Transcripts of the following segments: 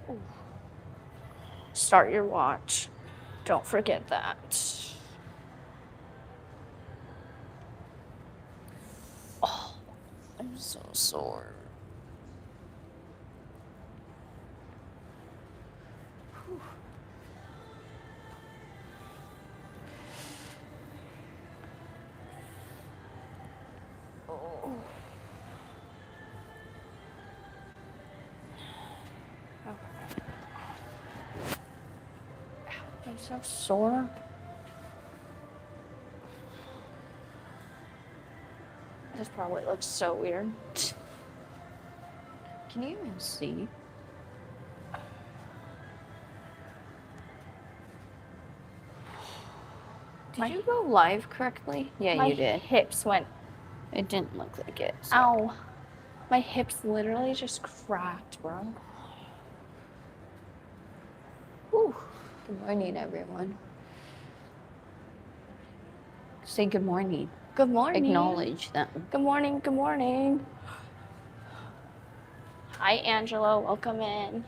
Ooh. Start your watch. Don't forget that. Oh, I'm so sore. Whew. Oh. Okay. I'm so sore. This probably looks so weird. Can you even see? Did you go live correctly? Yeah, you did. My hips went. It didn't look like it. So. Ow. My hips literally just cracked, bro. Whew. Good morning, everyone. Say good morning. Good morning. Acknowledge them. Good morning. Good morning. Hi, Angela. Welcome in.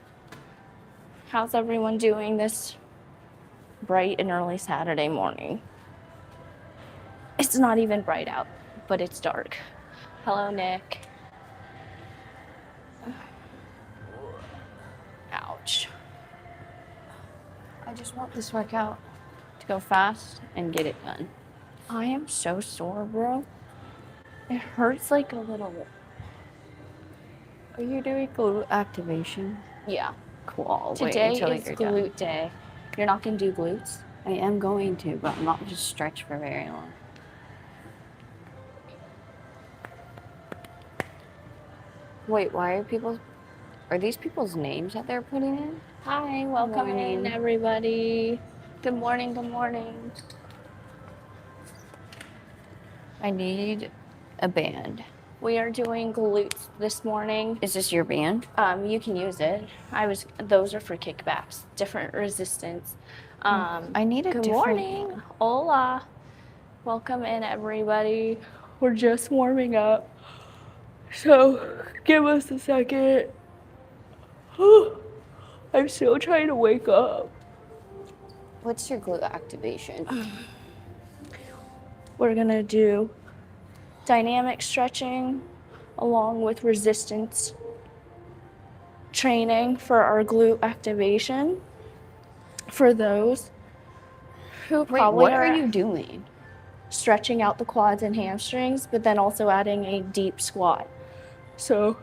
How's everyone doing this bright and early Saturday morning? It's not even bright out, but it's dark. Hello, Nick. Ouch. I just want this workout to go fast and get it done. I am so sore, bro. It hurts like a little. Are you doing glute activation? Yeah. Cool. I'll Today wait until is you're glute done. day. You're not gonna do glutes? I am going to, but I'm not just stretch for very long. Wait, are these people's names that they're putting in? Hi, welcome in, everybody. Good morning, good morning. I need a band. We are doing glutes this morning. Is this your band? You can use it. Those are for kickbacks, different resistance. I need a good different morning. one. Hola. Welcome in, everybody. We're just warming up. So give us a second. I'm still trying to wake up. What's your glute activation? We're gonna do dynamic stretching along with resistance training for our glute activation. For those who probably what are you doing? Stretching out the quads and hamstrings, but then also adding a deep squat. So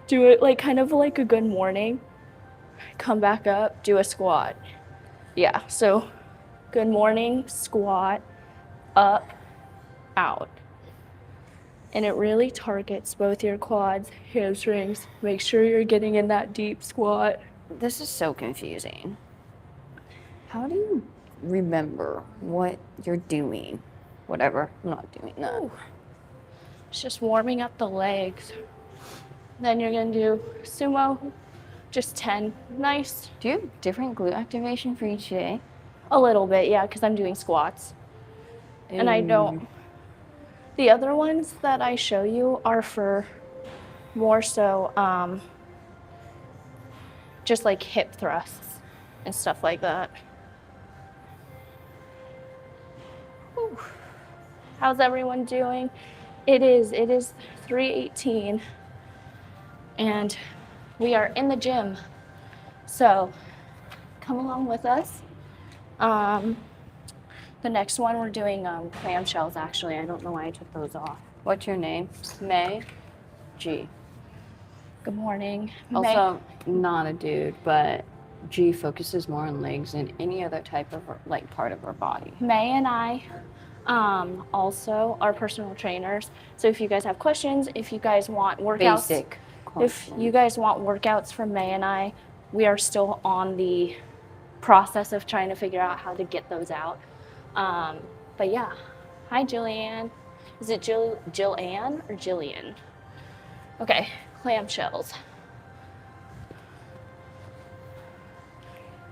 do it like kind of like a good morning. Come back up, do a squat. Yeah, so good morning, squat, up, out. And it really targets both your quads, hamstrings. Make sure you're getting in that deep squat. This is so confusing. How do you remember what you're doing? Whatever, I'm not doing that. Ooh. It's just warming up the legs. Then you're gonna do sumo, just 10. Nice. Do you have different glute activation for each day? A little bit, yeah, because I'm doing squats. And I don't. The other ones that I show you are for more so just like hip thrusts and stuff like that. Whew. How's everyone doing? It is 3:18 and we are in the gym. So come along with us. The next one we're doing clamshells actually. I don't know why I took those off. What's your name? May. G. Good morning. Also, not a dude, but G focuses more on legs than any other type of like part of her body. May and I also are personal trainers. So if you guys have questions, if you guys want workouts, if you guys want workouts from May and I, we are still on the process of trying to figure out how to get those out. But yeah, hi Jillian. Is it Jill-Ann or Jillian? Okay, clamshells.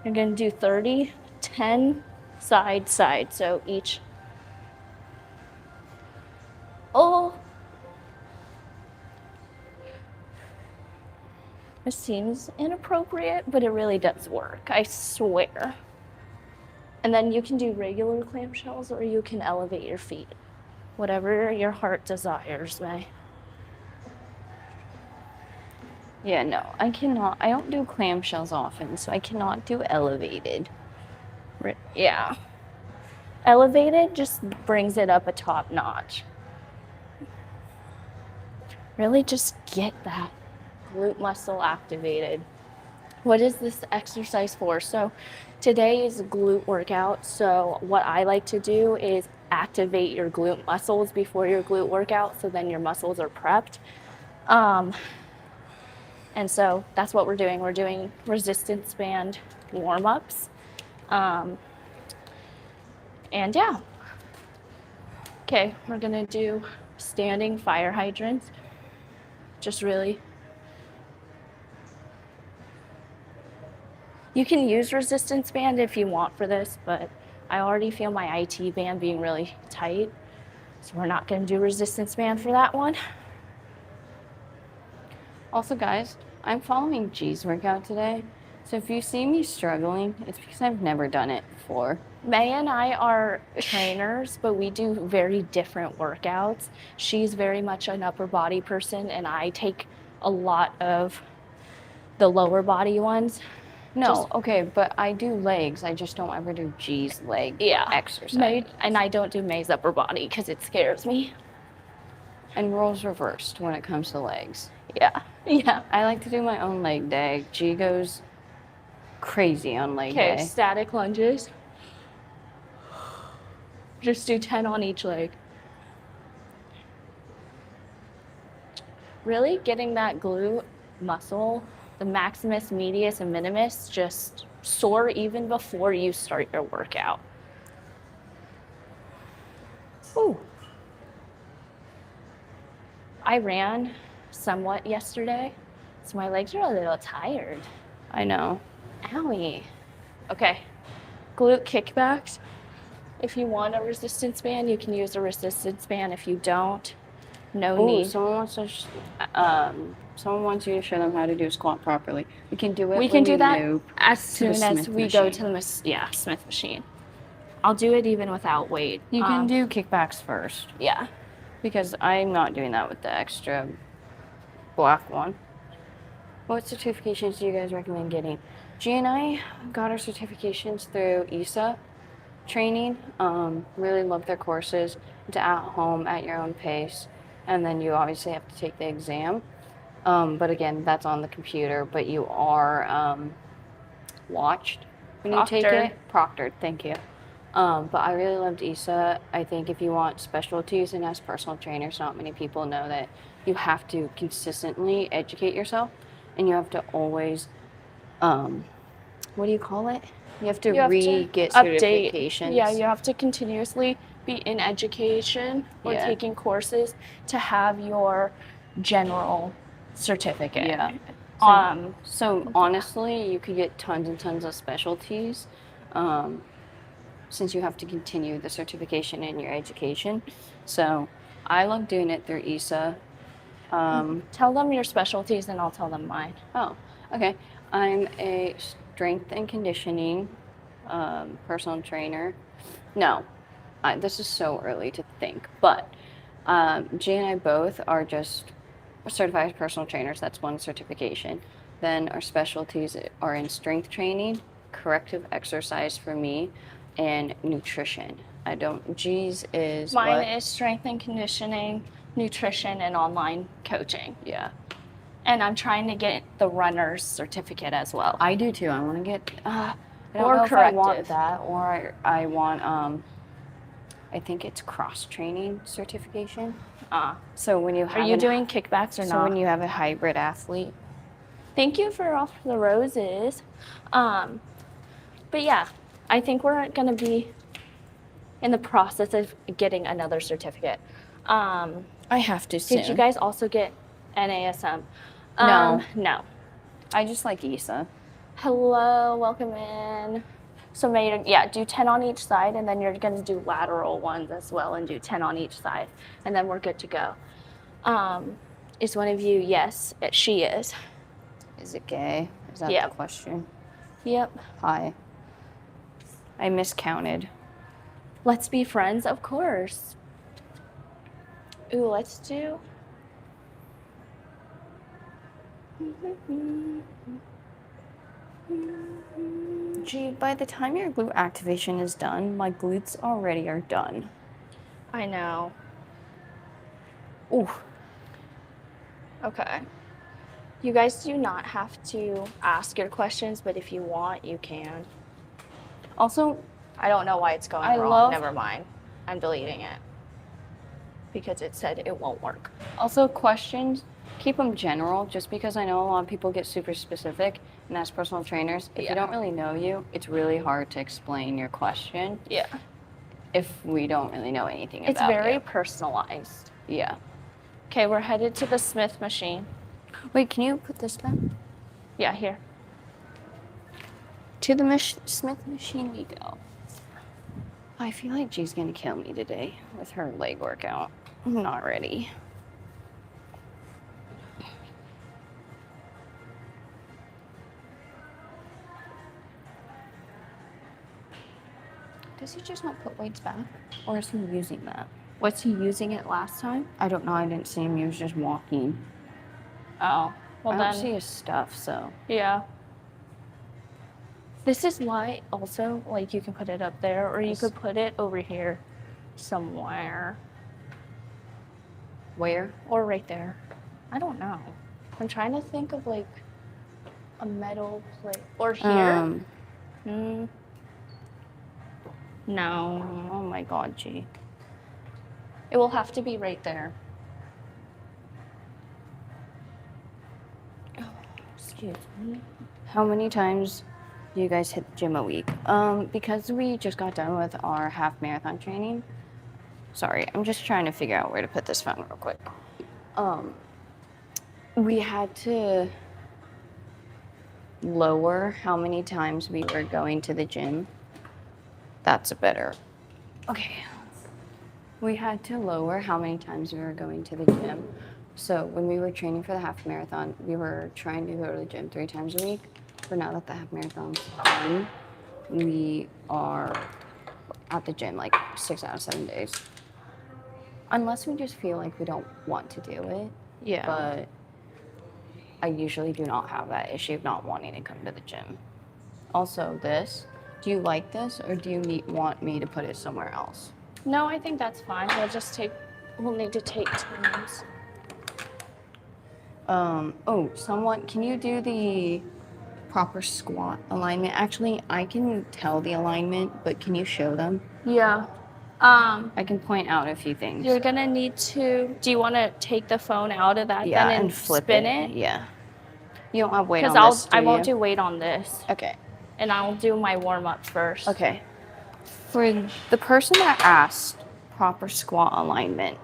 You're gonna do 30, 10, side, side. So each. Oh. It seems inappropriate, but it really does work, I swear. And then you can do regular clamshells or you can elevate your feet. Whatever your heart desires, May. Yeah, no, I cannot. I don't do clamshells often, so I cannot do elevated. Yeah. Elevated just brings it up a top notch. Really just get that glute muscle activated. What is this exercise for? So today is a glute workout. So what I like to do is activate your glute muscles before your glute workout, so then your muscles are prepped. And so that's what we're doing. We're doing resistance band warm-ups. And yeah. Okay, we're gonna do standing fire hydrants. Just really. You can use resistance band if you want for this, but I already feel my IT band being really tight. So we're not gonna do resistance band for that one. Also, guys, I'm following G's workout today. So if you see me struggling, it's because I've never done it before. May and I are trainers, but we do very different workouts. She's very much an upper body person, and I take a lot of the lower body ones. No, okay, but I do legs. I just don't ever do G's leg exercise. And I don't do May's upper body because it scares me. And roles reversed when it comes to legs. Yeah. Yeah. I like to do my own leg day. G goes crazy on leg day. Okay, static lunges. Just do 10 on each leg. Really getting that glute muscle, the maximus, medius, and minimus, just soar even before you start your workout. Ooh. I ran somewhat yesterday, so my legs are a little tired. I know. Owie. Okay, glute kickbacks. If you want a resistance band, you can use a resistance band. If you don't, no need. Someone wants you to show them how to do a squat properly. We can do it. We can do that as soon as we go to the Smith machine. I'll do it even without weight. You can do kickbacks first. Yeah. Because I'm not doing that with the extra black one. What certifications do you guys recommend getting? G and I got our certifications through ESA training. Really love their courses. It's at home at your own pace. And then you obviously have to take the exam. But again, that's on the computer, but you are watched when you take it. Proctored, thank you. But I really loved ESA. I think if you want specialties, and as personal trainers, not many people know that you have to consistently educate yourself, and you have to always, what do you call it? You have to get certifications. Yeah, you have to continuously be in education or taking courses to have your general certificate. Yeah. So honestly, you could get tons and tons of specialties. Since you have to continue the certification in your education. So I love doing it through ESA. Tell them your specialties and I'll tell them mine. Oh, okay. I'm a strength and conditioning personal trainer. No, this is so early to think, but G and I both are just certified personal trainers. That's one certification. Then our specialties are in strength training, corrective exercise for me, and nutrition. G's is Mine is strength and conditioning, nutrition, and online coaching. Yeah. And I'm trying to get the runner's certificate as well. I do too. I want to get, I don't know if I want that, or I want, I think it's cross-training certification. So when you have Are you doing kickbacks or not? So when you have a hybrid athlete. Thank you for all the roses. But yeah, I think we're going to be in the process of getting another certificate. I have to soon. Did you guys also get NASM? No. No. I just like ESA. Hello, welcome in. So do 10 on each side, and then you're going to do lateral ones as well and do 10 on each side, and then we're good to go. Is one of you? Yes, she is. Is it gay? Is that Yeah. the question? Yep. Hi. I miscounted. Let's be friends, of course. Ooh, let's do. Gee, by the time your glute activation is done, my glutes already are done. I know. Ooh. Okay. You guys do not have to ask your questions, but if you want, you can. Also, I don't know why it's going I wrong. love- Never mind. I'm deleting it because it said it won't work. Also, questions, keep them general, just because I know a lot of people get super specific and ask personal trainers. If Yeah. you don't really know you, it's really hard to explain your question Yeah. if we don't really know anything It's about very you. personalized. Yeah. Okay, we're headed to the Smith machine. Wait, can you put this back? Yeah, here. To the Smith machine we go. I feel like G's gonna kill me today with her leg workout. I'm not ready. Does he just not put weights back? Or is he using that? Was he using it last time? I don't know. I didn't see him. He was just walking. Oh, well I then. don't see his stuff, so. Yeah. This is why also, like, you can put it up there or you could put it over here somewhere. Where? Or right there. I don't know. I'm trying to think of, like, a metal plate. Or here? No. Oh my god, G. It will have to be right there. Oh, excuse me. How many times do you guys hit the gym a week? Because we just got done with our half marathon training. Sorry, I'm just trying to figure out where to put this phone real quick. We had to lower how many times we were going to the gym. That's a better. Okay. We had to lower how many times we were going to the gym. So when we were training for the half marathon, we were trying to go to the gym 3 times a week. But now that the half marathon's done, we are at the gym like 6 out of 7 days. Unless we just feel like we don't want to do it. Yeah. But I usually do not have that issue of not wanting to come to the gym. Also, this. Do you like this, or do you want me to put it somewhere else? No, I think that's fine. We'll need to take turns. Oh, can you do the proper squat alignment? Actually, I can tell the alignment, but can you show them? Yeah. I can point out a few things. You're gonna need to, do you wanna take the phone out of that Yeah, then and flip spin it? Yeah. You don't have weight on Because this, I won't do weight on this. Okay. And I'll do my warm up first. Okay. For the person that asked proper squat alignment,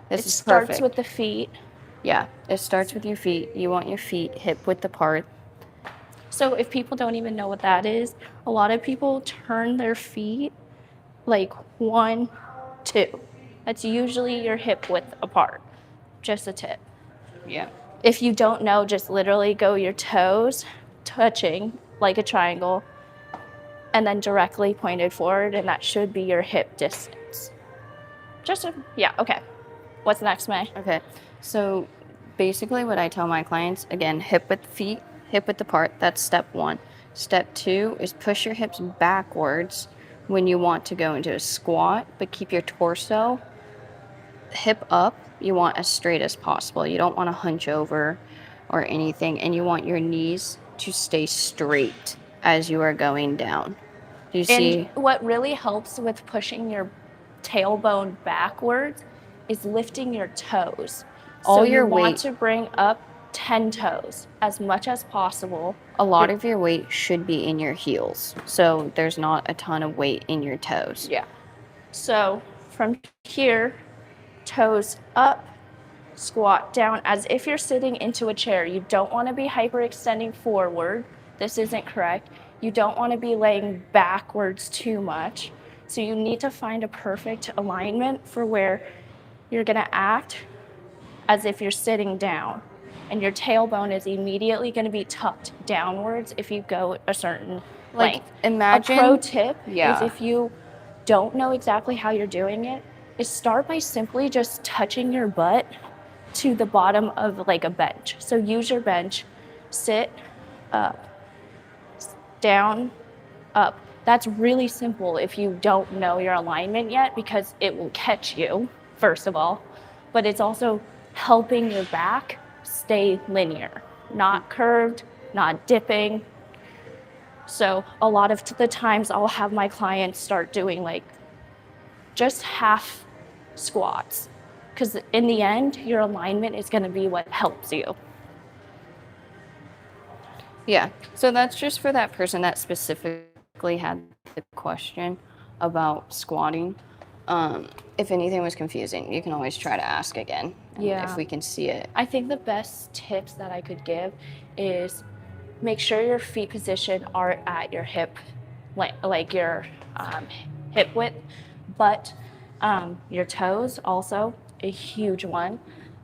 this is perfect. It starts with the feet. Yeah, it starts with your feet. You want your feet hip width apart. So if people don't even know what that is, a lot of people turn their feet like 1, 2. That's usually your hip width apart, just a tip. Yeah. If you don't know, just literally go your toes touching like a triangle and then directly pointed forward, and that should be your hip distance. Yeah, okay. What's next, May? Okay. So basically what I tell my clients, again, hip width feet, hip width apart, that's step 1. Step 2 is push your hips backwards when you want to go into a squat, but keep your torso hip up. You want as straight as possible. You don't want to hunch over or anything, and you want your knees to stay straight as you are going down. Do you see? And what really helps with pushing your tailbone backwards is lifting your toes. All so your you want weight to bring up 10 toes as much as possible. A lot of your weight should be in your heels, so there's not a ton of weight in your toes. Yeah. So from here, toes up, squat down as if you're sitting into a chair. You don't want to be hyperextending forward. This isn't correct. You don't want to be laying backwards too much. So you need to find a perfect alignment for where you're going to act as if you're sitting down and your tailbone is immediately going to be tucked downwards if you go a certain Like, length. imagine- A pro tip Yeah. is if you don't know exactly how you're doing it, is start by simply just touching your butt to the bottom of like a bench. So use your bench, sit up, down, up. That's really simple if you don't know your alignment yet, because it will catch you, first of all, but it's also helping your back stay linear, not curved, not dipping. So a lot of the times I'll have my clients start doing like just half squats, because in the end, your alignment is going to be what helps you. Yeah, so that's just for that person that specifically had the question about squatting. If anything was confusing, you can always try to ask again. And Yeah. if we can see it. I think the best tips that I could give is make sure your feet position are at your hip, like your hip width, but your toes also a huge one.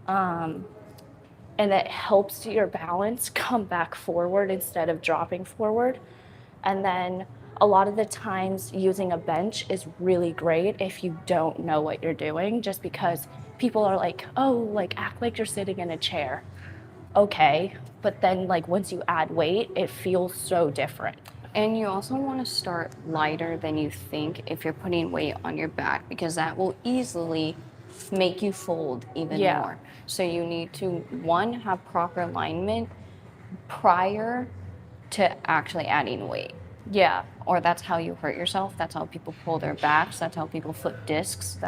And that helps your balance come back forward instead of dropping forward. And then a lot of the times using a bench is really great if you don't know what you're doing, just because people are like, oh, like act like you're sitting in a chair. Okay, but then like once you add weight, it feels so different. And you also want to start lighter than you think if you're putting weight on your back, because that will easily make you fold even Yeah. more. So you need to, one, have proper alignment prior to actually adding weight. Yeah. Or that's how you hurt yourself. That's how people pull their backs. That's how people flip discs.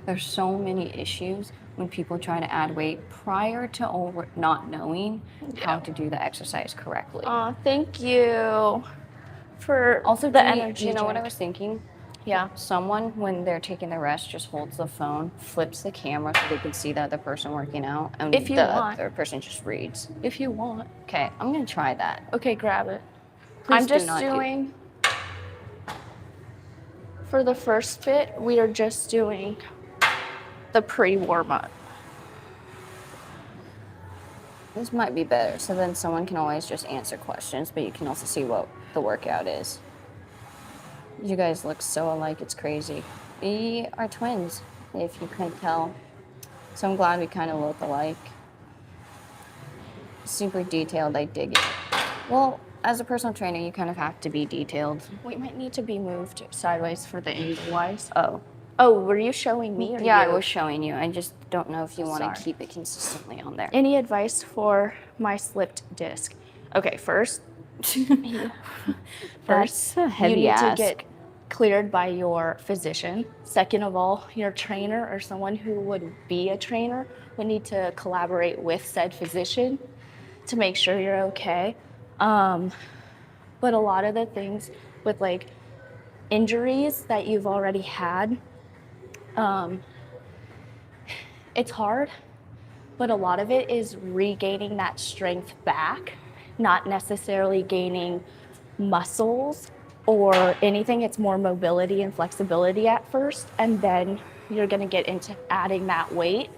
There's so many issues when people try to add weight prior to not knowing how to do the exercise correctly. Thank you for Also, the energy. You know what I drink. was thinking? Yeah. Someone, when they're taking their rest, just holds the phone, flips the camera so they can see the other person working out, and If you the want. other person just reads. If you want. Okay, I'm gonna try that. Okay, grab it. Please I'm do just not doing, for the first bit, we are just doing the pre-warm-up. This might be better, so then someone can always just answer questions, but you can also see what the workout is. You guys look so alike, it's crazy. We are twins, if you couldn't tell. So I'm glad we kind of look alike. Super detailed, I dig it. Well, as a personal trainer, you kind of have to be detailed. We might need to be moved sideways for the angle-wise. Oh. Oh, were you showing me or Yeah, you? I was showing you. I just don't know if you want Sorry. to keep it consistently on there. Any advice for my slipped disc? Okay, first, That's a heavy you need ask. to get cleared by your physician. Second of all, your trainer or someone who would be a trainer would need to collaborate with said physician to make sure you're okay. But a lot of the things with like injuries that you've already had, it's hard, but a lot of it is regaining that strength back, not necessarily gaining muscles or anything. It's more mobility and flexibility at first, and then you're gonna get into adding that weight.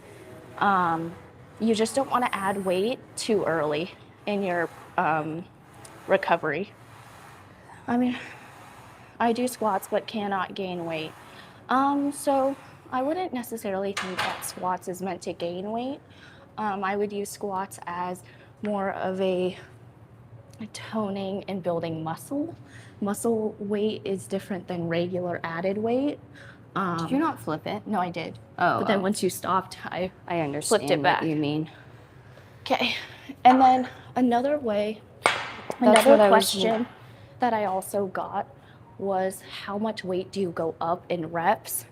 You just don't wanna add weight too early in your recovery. I mean, I do squats but cannot gain weight. So I wouldn't necessarily think that squats is meant to gain weight. I would use squats as more of a toning and building muscle. Muscle weight is different than regular added weight. Did you not flip it? No, I did. Oh, But then oh. once you stopped, I understand flipped it back. what you mean. Okay. And then another way, That's what another I was- question that I also got was how much weight do you go up in reps?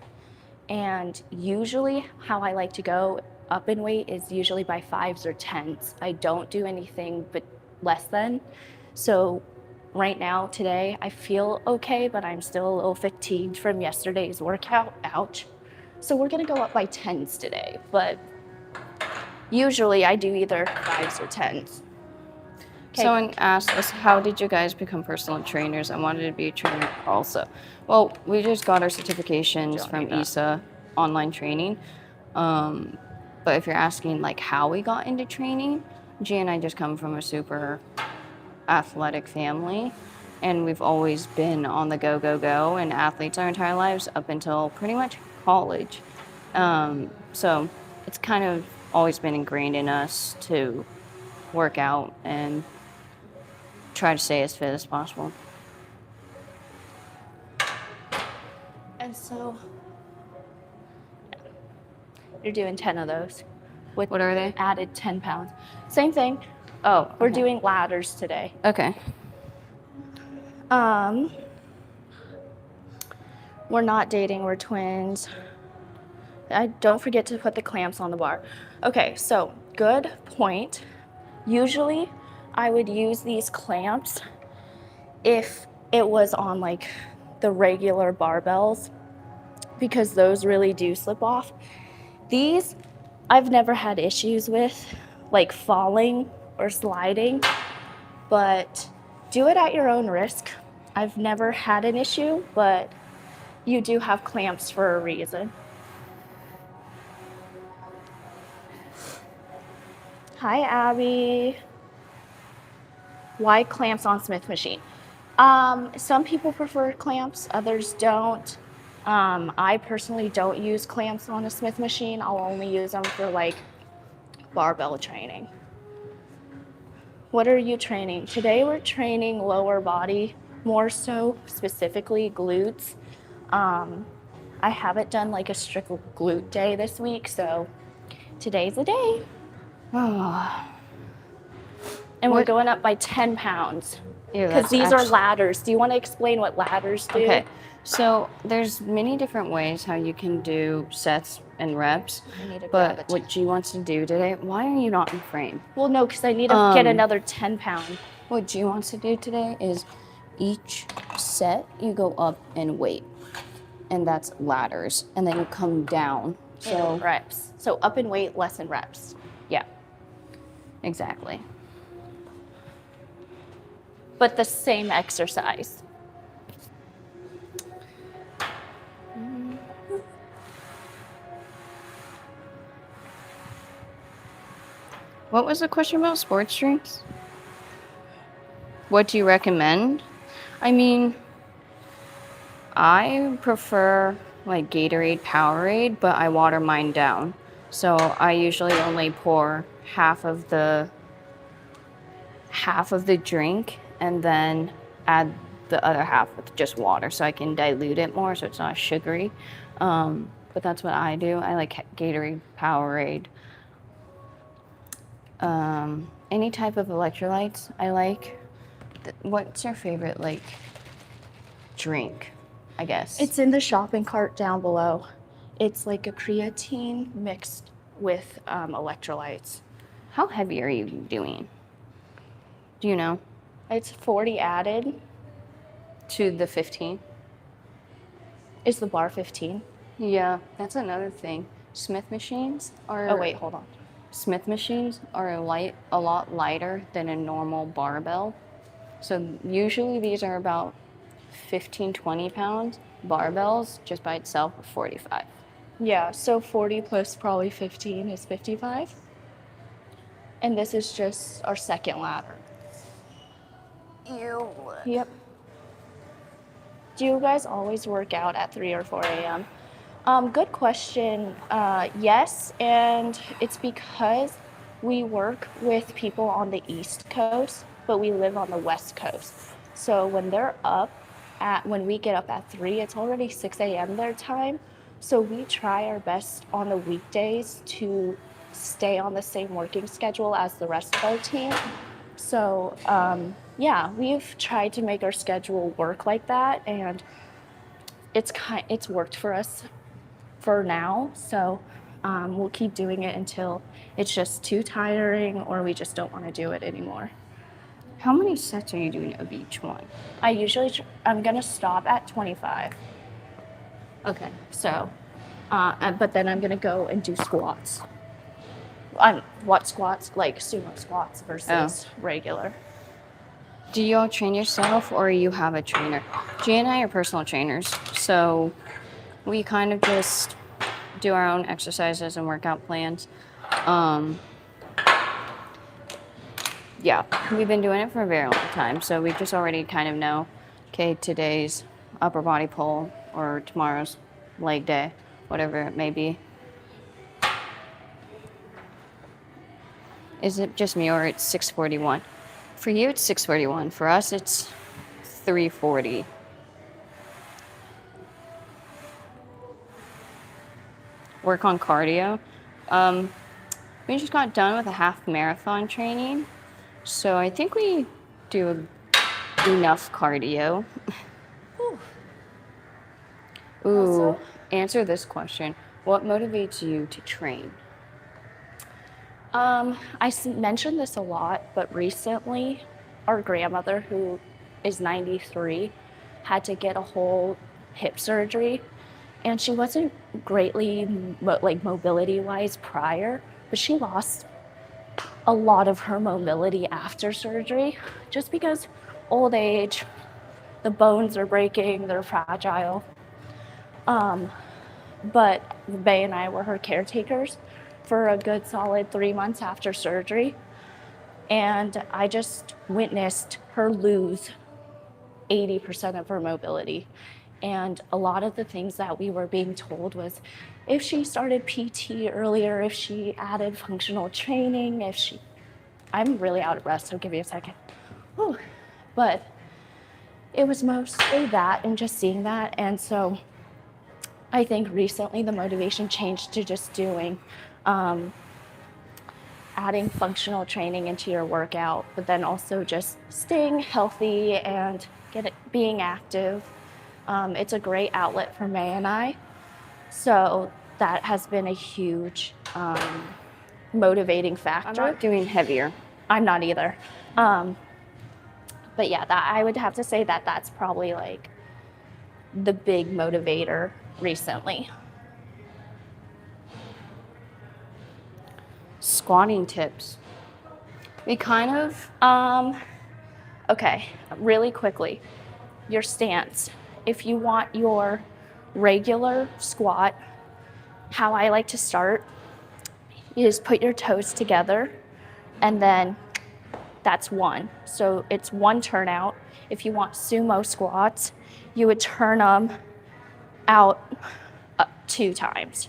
And usually how I like to go up in weight is usually by 5s or 10s. I don't do anything but less than. So right now, today, I feel okay, but I'm still a little fatigued from yesterday's workout. Ouch. So we're gonna go up by 10s today, but usually I do either 5s or 10s. Okay. Someone asked us, how did you guys become personal trainers? I wanted to be a trainer also. Well, we just got our certifications Don't from need that. ISA online training. But if you're asking like how we got into training, G and I just come from a super athletic family, and we've always been on the go, go, go, and athletes our entire lives up until pretty much college. So it's kind of always been ingrained in us to work out and try to stay as fit as possible. And so you're doing 10 of those with What are they? added 10 pounds. Same thing. Oh, We're okay. doing ladders today. Okay. We're not dating, we're twins. I don't forget to put the clamps on the bar. Okay, so good point. Usually I would use these clamps if it was on like the regular barbells because those really do slip off. These I've never had issues with, like falling or sliding, but do it at your own risk. I've never had an issue, but you do have clamps for a reason. Hi, Abby. Why clamps on Smith machine? Some people prefer clamps, others don't. I personally don't use clamps on a Smith machine. I'll only use them for like barbell training. What are you training? Today we're training lower body, more so specifically glutes. I haven't done like a strict glute day this week, so today's the day. And we're going up by 10 pounds. Because these are ladders. Do you want to explain what ladders do? Okay, so there's many different ways how you can do sets and reps. But what G wants to do today, why are you not in frame? Well, no, because I need to get another 10 pound. What G wants to do today is each set you go up and weight. And that's ladders. And then you come down. So reps. So up in weight, less in reps. Yeah, exactly. But the same exercise. What was the question about sports drinks? What do you recommend? I mean, I prefer like Gatorade, Powerade, but I water mine down. So I usually only pour half of the drink and then add the other half with just water so I can dilute it more so it's not sugary. But that's what I do. I like Gatorade, Powerade. Any type of electrolytes I like. What's your favorite like drink, I guess? It's in the shopping cart down below. It's like a creatine mixed with electrolytes. How heavy are you doing? Do you know? It's 40 added. To the 15? Is the bar 15? Yeah, that's another thing. Smith machines are... Oh, wait, hold on. Smith machines are a lot lighter than a normal barbell. So usually these are about 15, 20 pounds. Barbells, just by itself, are 45. Yeah, so 40 plus probably 15 is 55. And this is just our second ladder. Ew. Yep. Do you guys always work out at 3 or 4 a.m.? Good question. Yes, and it's because we work with people on the East Coast, but we live on the West Coast. So when when we get up at 3, it's already 6 a.m. their time. So we try our best on the weekdays to stay on the same working schedule as the rest of our team. So yeah, we've tried to make our schedule work like that, and it's worked for us for now. So we'll keep doing it until it's just too tiring or we just don't want to do it anymore. How many sets are you doing of each one? I'm gonna stop at 25. Okay. So, but then I'm gonna go and do squats. What squats? Like sumo squats versus regular. Do you all train yourself or you have a trainer? Jay and I are personal trainers, so we kind of just do our own exercises and workout plans. Yeah, we've been doing it for a very long time, so we just already kind of know, okay, today's upper body pull or tomorrow's leg day, whatever it may be. Is it just me or it's 6:41? For you, it's 6:41. For us, it's 3:40. Work on cardio. We just got done with a half marathon training, so I think we do enough cardio. Ooh, Also- answer this question. What motivates you to train? Mentioned this a lot, but recently, our grandmother, who is 93, had to get a whole hip surgery, and she wasn't greatly like mobility wise prior, but she lost a lot of her mobility after surgery, just because old age, the bones are breaking, they're fragile. But Bay and I were her caretakers for a good solid 3 months after surgery. And I just witnessed her lose 80% of her mobility. And a lot of the things that we were being told was if she started PT earlier, if she added functional training, I'm really out of breath, so give me a second. Whew. But it was mostly that and just seeing that. And so I think recently the motivation changed to just doing adding functional training into your workout, but then also just staying healthy and being active. It's a great outlet for May and I. So that has been a huge motivating factor. I'm not doing heavier. I'm not either. But yeah, that I would have to say that that's probably like the big motivator recently. Squatting tips. We kind of, Okay, really quickly, your stance. If you want your regular squat, how I like to start is put your toes together and then that's one. So it's one turnout. If you want sumo squats, you would turn them out 2 times.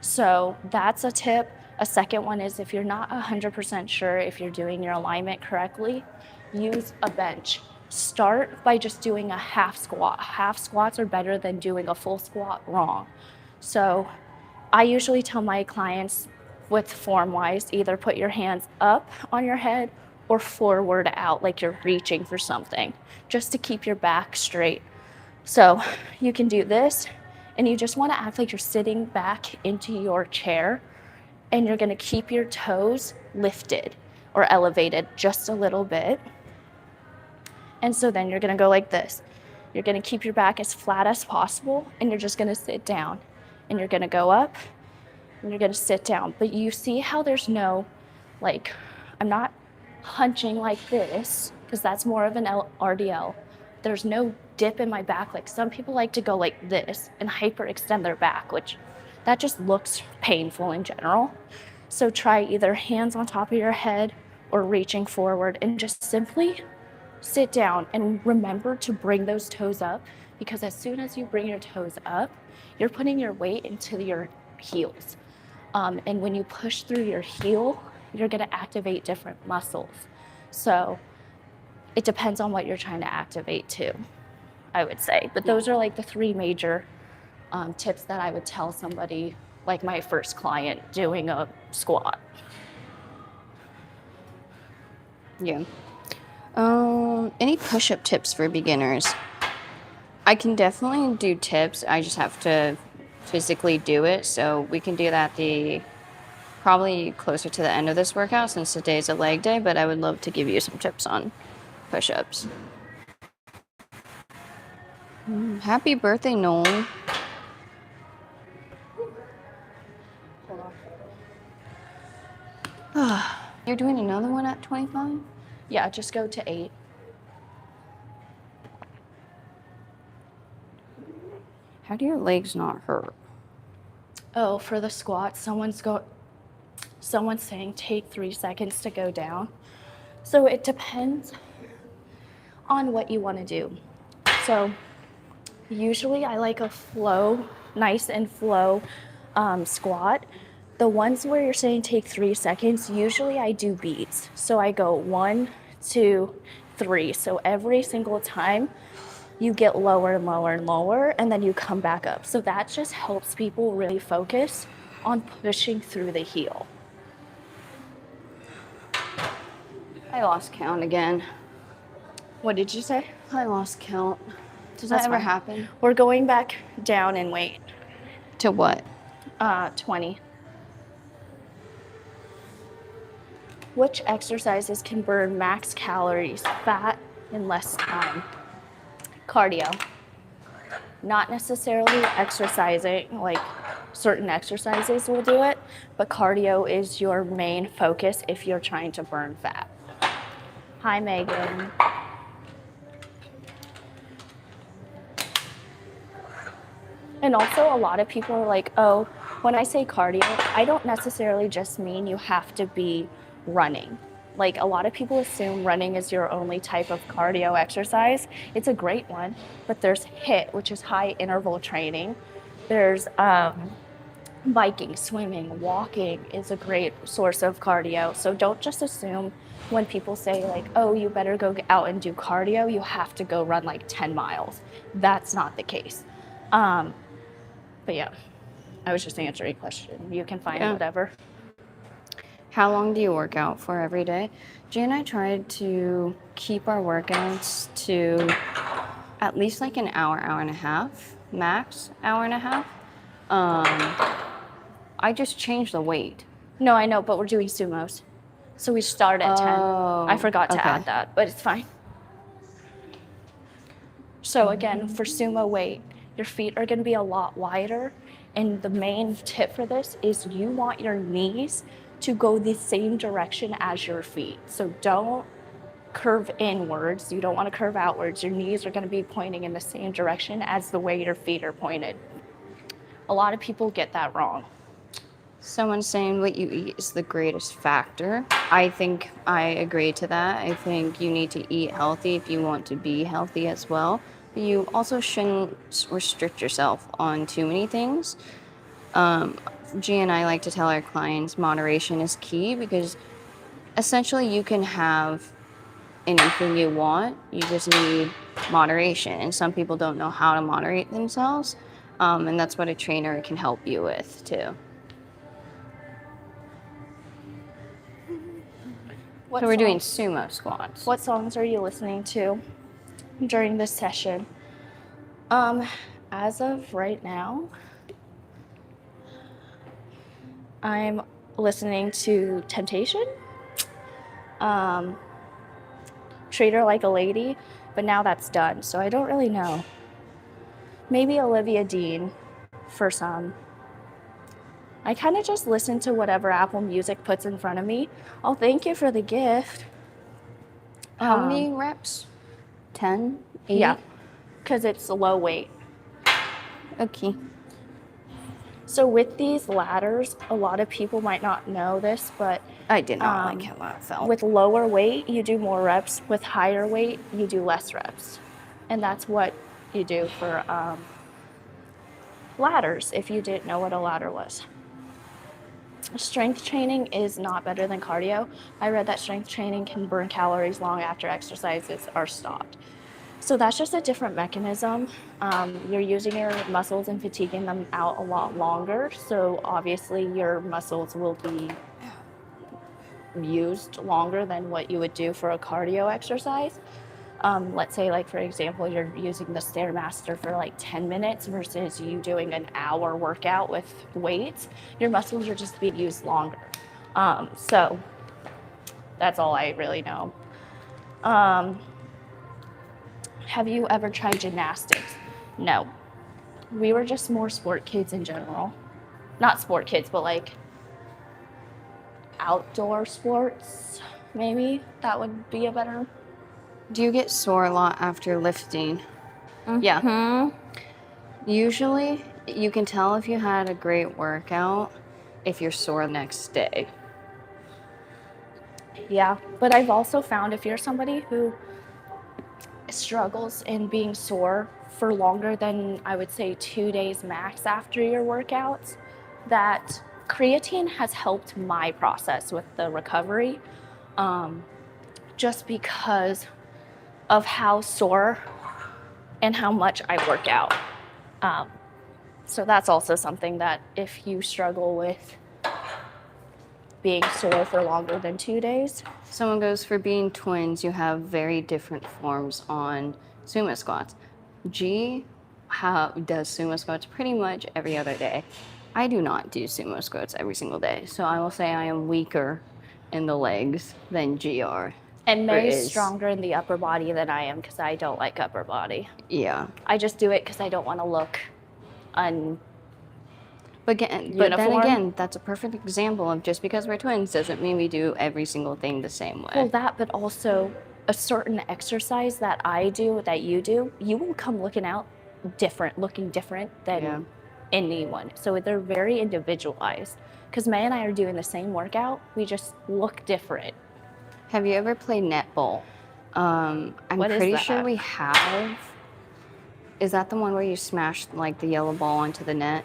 So that's a tip. A second one is if you're not 100% sure if you're doing your alignment correctly, use a bench. Start by just doing a half squat. Half squats are better than doing a full squat wrong. So I usually tell my clients with form-wise, either put your hands up on your head or forward out like you're reaching for something, just to keep your back straight. So you can do this, and you just want to act like you're sitting back into your chair, and you're going to keep your toes lifted or elevated just a little bit. And so then you're going to go like this. You're going to keep your back as flat as possible, and you're just going to sit down. And you're going to go up, and you're going to sit down. But you see how there's no, like, I'm not hunching like this, because that's more of an RDL. There's no dip in my back. Like some people like to go like this and hyperextend their back, which that just looks painful in general. So try either hands on top of your head or reaching forward and just simply sit down and remember to bring those toes up, because as soon as you bring your toes up, you're putting your weight into your heels. And when you push through your heel, you're going to activate different muscles. So it depends on what you're trying to activate too, I would say. But those are like the 3 major tips that I would tell somebody, like my first client doing a squat. Yeah. Any push-up tips for beginners? I can definitely do tips. I just have to physically do it. So we can do that probably closer to the end of this workout since today's a leg day, but I would love to give you some tips on push-ups. Happy birthday, Noel. You're doing another one at 25? Yeah, just go to 8. How do your legs not hurt? Oh, for the squat, someone's saying take 3 seconds to go down. So it depends on what you want to do. So usually I like a flow, nice and flow squat. The ones where you're saying take 3 seconds, usually I do beats. So I go 1, 2, 3. So every single time you get lower and lower and lower, and then you come back up. So that just helps people really focus on pushing through the heel. I lost count again. What did you say? I lost count. Does That's that ever fine. happen? We're going back down in weight. To what? 20. Which exercises can burn max calories, fat, in less time? Cardio. Not necessarily exercising, like certain exercises will do it, but cardio is your main focus if you're trying to burn fat. Hi, Megan. And also a lot of people are like, oh, when I say cardio, I don't necessarily just mean you have to be running. Like a lot of people assume running is your only type of cardio exercise. It's a great one, but there's HIIT, which is high interval training. There's biking, swimming, walking is a great source of cardio. So don't just assume when people say like, oh, you better go out and do cardio, you have to go run like 10 miles. That's not the case. But yeah, I was just answering a question. You can find whatever. How long do you work out for every day? Jay and I tried to keep our workouts to at least like an hour, hour and a half, max hour and a half. I just changed the weight. No, I know, but we're doing sumos. So we start at 10. I forgot to add that, but it's fine. So again, for sumo weight, your feet are going to be a lot wider. And the main tip for this is you want your knees to go the same direction as your feet. So don't curve inwards. You don't want to curve outwards. Your knees are going to be pointing in the same direction as the way your feet are pointed. A lot of people get that wrong. Someone's saying what you eat is the greatest factor. I think I agree to that. I think you need to eat healthy if you want to be healthy as well. But you also shouldn't restrict yourself on too many things. G and I like to tell our clients moderation is key because essentially you can have anything you want. You just need moderation. And some people don't know how to moderate themselves. And that's what a trainer can help you with too. So we're doing sumo squats. What songs are you listening to during this session? As of right now, I'm listening to Temptation, Treat Her Like a Lady, but now that's done, so I don't really know. Maybe Olivia Dean for some. I kind of just listen to whatever Apple Music puts in front of me. Oh, thank you for the gift. How many reps? 10? 8? Yeah, because it's low weight. Okay. So with these ladders, a lot of people might not know this, but I did not like how that felt. with lower weight, you do more reps. With higher weight, you do less reps. And that's what you do for ladders, if you didn't know what a ladder was. Strength training is not better than cardio. I read that strength training can burn calories long after exercises are stopped. So that's just a different mechanism. You're using your muscles and fatiguing them out a lot longer. So obviously your muscles will be used longer than what you would do for a cardio exercise. Let's say, like, for example, you're using the Stairmaster for like 10 minutes versus you doing an hour workout with weights. Your muscles are just being used longer. So that's all I really know. Have you ever tried gymnastics? No. We were just more sport kids in general. Not sport kids, but like outdoor sports, maybe. That would be a better. Do you get sore a lot after lifting? Yeah. Usually, you can tell if you had a great workout if you're sore the next day. Yeah, but I've also found if you're somebody who struggles in being sore for longer than I would say 2 days max after your workouts, that creatine has helped my process with the recovery, just because of how sore and how much I work out. So that's also something that if you struggle with being sore for longer than 2 days. Someone goes, for being twins, you have very different forms on sumo squats. G does sumo squats pretty much every other day. I do not do sumo squats every single day, so I will say I am weaker in the legs than GR. And May's stronger in the upper body than I am because I don't like upper body. Yeah. I just do it because I don't want to look But then again, that's a perfect example of just because we're twins doesn't mean we do every single thing the same way. Well, that, but also a certain exercise that I do, that you do, you will come looking different than anyone. So they're very individualized. Because May and I are doing the same workout, we just look different. Have you ever played netball? I'm pretty sure we have. Is that the one where you smash like the yellow ball onto the net?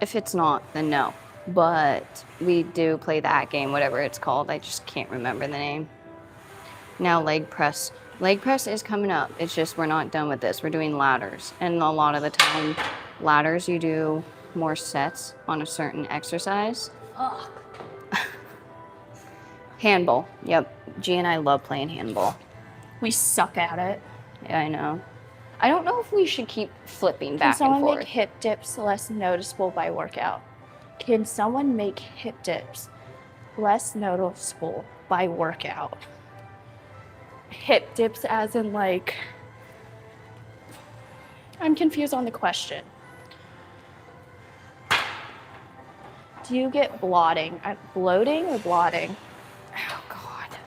If it's not, then no. But we do play that game, whatever it's called. I just can't remember the name. Now leg press. Leg press is coming up. It's just we're not done with this. We're doing ladders. And a lot of the time, ladders you do more sets on a certain exercise. Ugh. Handball. Yep. G and I love playing handball. We suck at it. Yeah, I know. I don't know if we should keep flipping back and forth. Can someone make hip dips less noticeable by workout? Can someone make hip dips less noticeable by workout? Hip dips as in like... I'm confused on the question. Do you get bloating or blotting? Oh, God.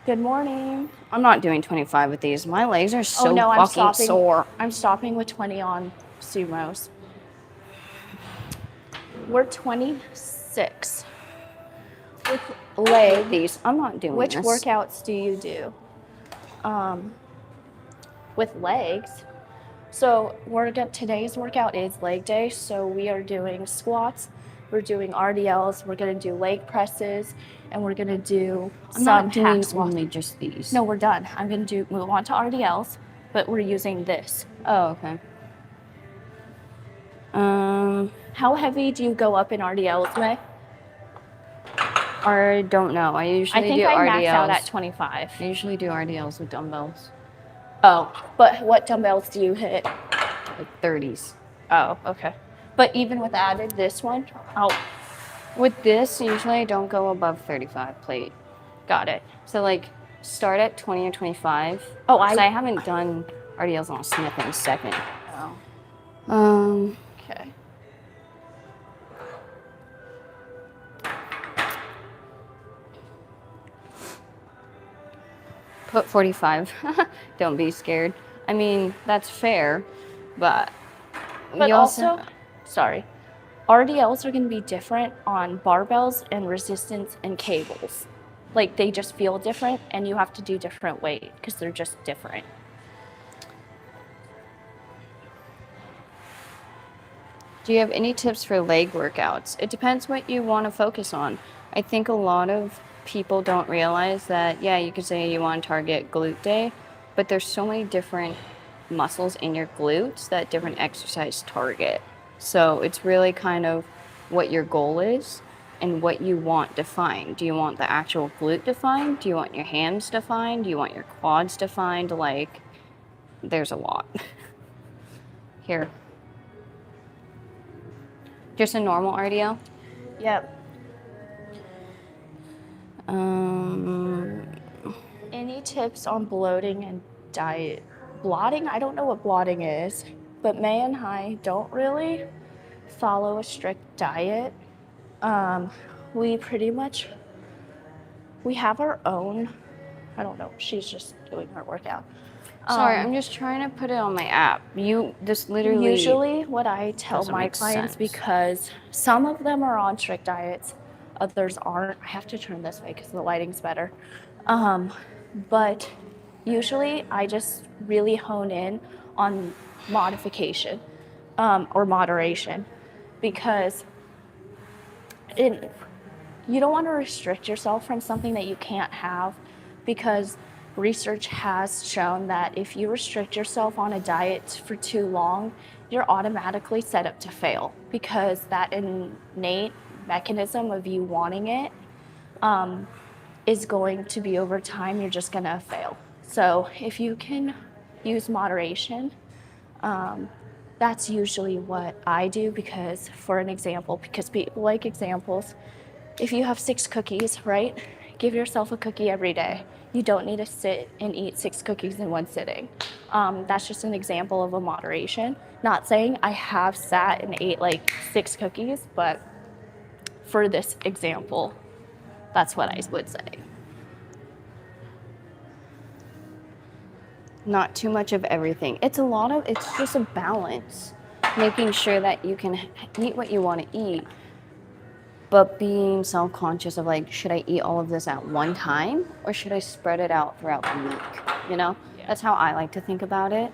Good morning. I'm not doing 25 with these. My legs are so fucking sore. I'm stopping with 20 on sumos. We're 26. With leg, these. I'm not doing which this. workouts do you do? With legs. So today's workout is leg day. So we are doing squats. We're doing RDLs. We're gonna do leg presses, and we're gonna do some hack squats. Only just these. No, we're done. I'm gonna move on to RDLs, but we're using this. Oh, okay. How heavy do you go up in RDLs, May? I don't know. I usually do RDLs. I max out at 25. I usually do RDLs with dumbbells. Oh, but what dumbbells do you hit? Like 30s. Oh, okay. But even with added this one? Oh. With this, usually I don't go above 35 plate. Got it. So like start at 20 or 25. Oh, I haven't done RDLs on a Smith in a second. Oh. Okay. Put 45. Don't be scared. I mean, that's fair, but also, sorry, RDLs are going to be different on barbells and resistance and cables. Like they just feel different, and you have to do different weight because they're just different. Do you have any tips for leg workouts? It depends what you want to focus on. I think a lot of people don't realize that, yeah, you could say you want to target glute day, but there's so many different muscles in your glutes that different exercise target. So it's really kind of what your goal is and what you want defined. Do you want the actual glute defined? Do you want your hams defined? Do you want your quads defined? Like, there's a lot. Here. Just a normal RDL? Yep. Any tips on bloating and diet? Blotting? I don't know what blotting is, but May and I don't really follow a strict diet. We have our own, I don't know, she's just doing her workout. Sorry, I'm just trying to put it on my app. This literally... Usually what I tell my clients, because some of them are on strict diets, others aren't. I have to turn this way because the lighting's better. But usually I just really hone in on modification or moderation, because you don't want to restrict yourself from something that you can't have, because research has shown that if you restrict yourself on a diet for too long, you're automatically set up to fail, because that innate mechanism of you wanting it is going to be, over time, you're just going to fail. So if you can use moderation, that's usually what I do, because, for an example, because people like examples, if you have 6 cookies, right? Give yourself a cookie every day. You don't need to sit and eat 6 cookies in one sitting. That's just an example of a moderation. Not saying I have sat and ate like 6 cookies, but for this example, that's what I would say. Not too much of everything. It's just a balance. Making sure that you can eat what you want to eat, but being self-conscious of like, should I eat all of this at one time, or should I spread it out throughout the week? You know, that's how I like to think about it.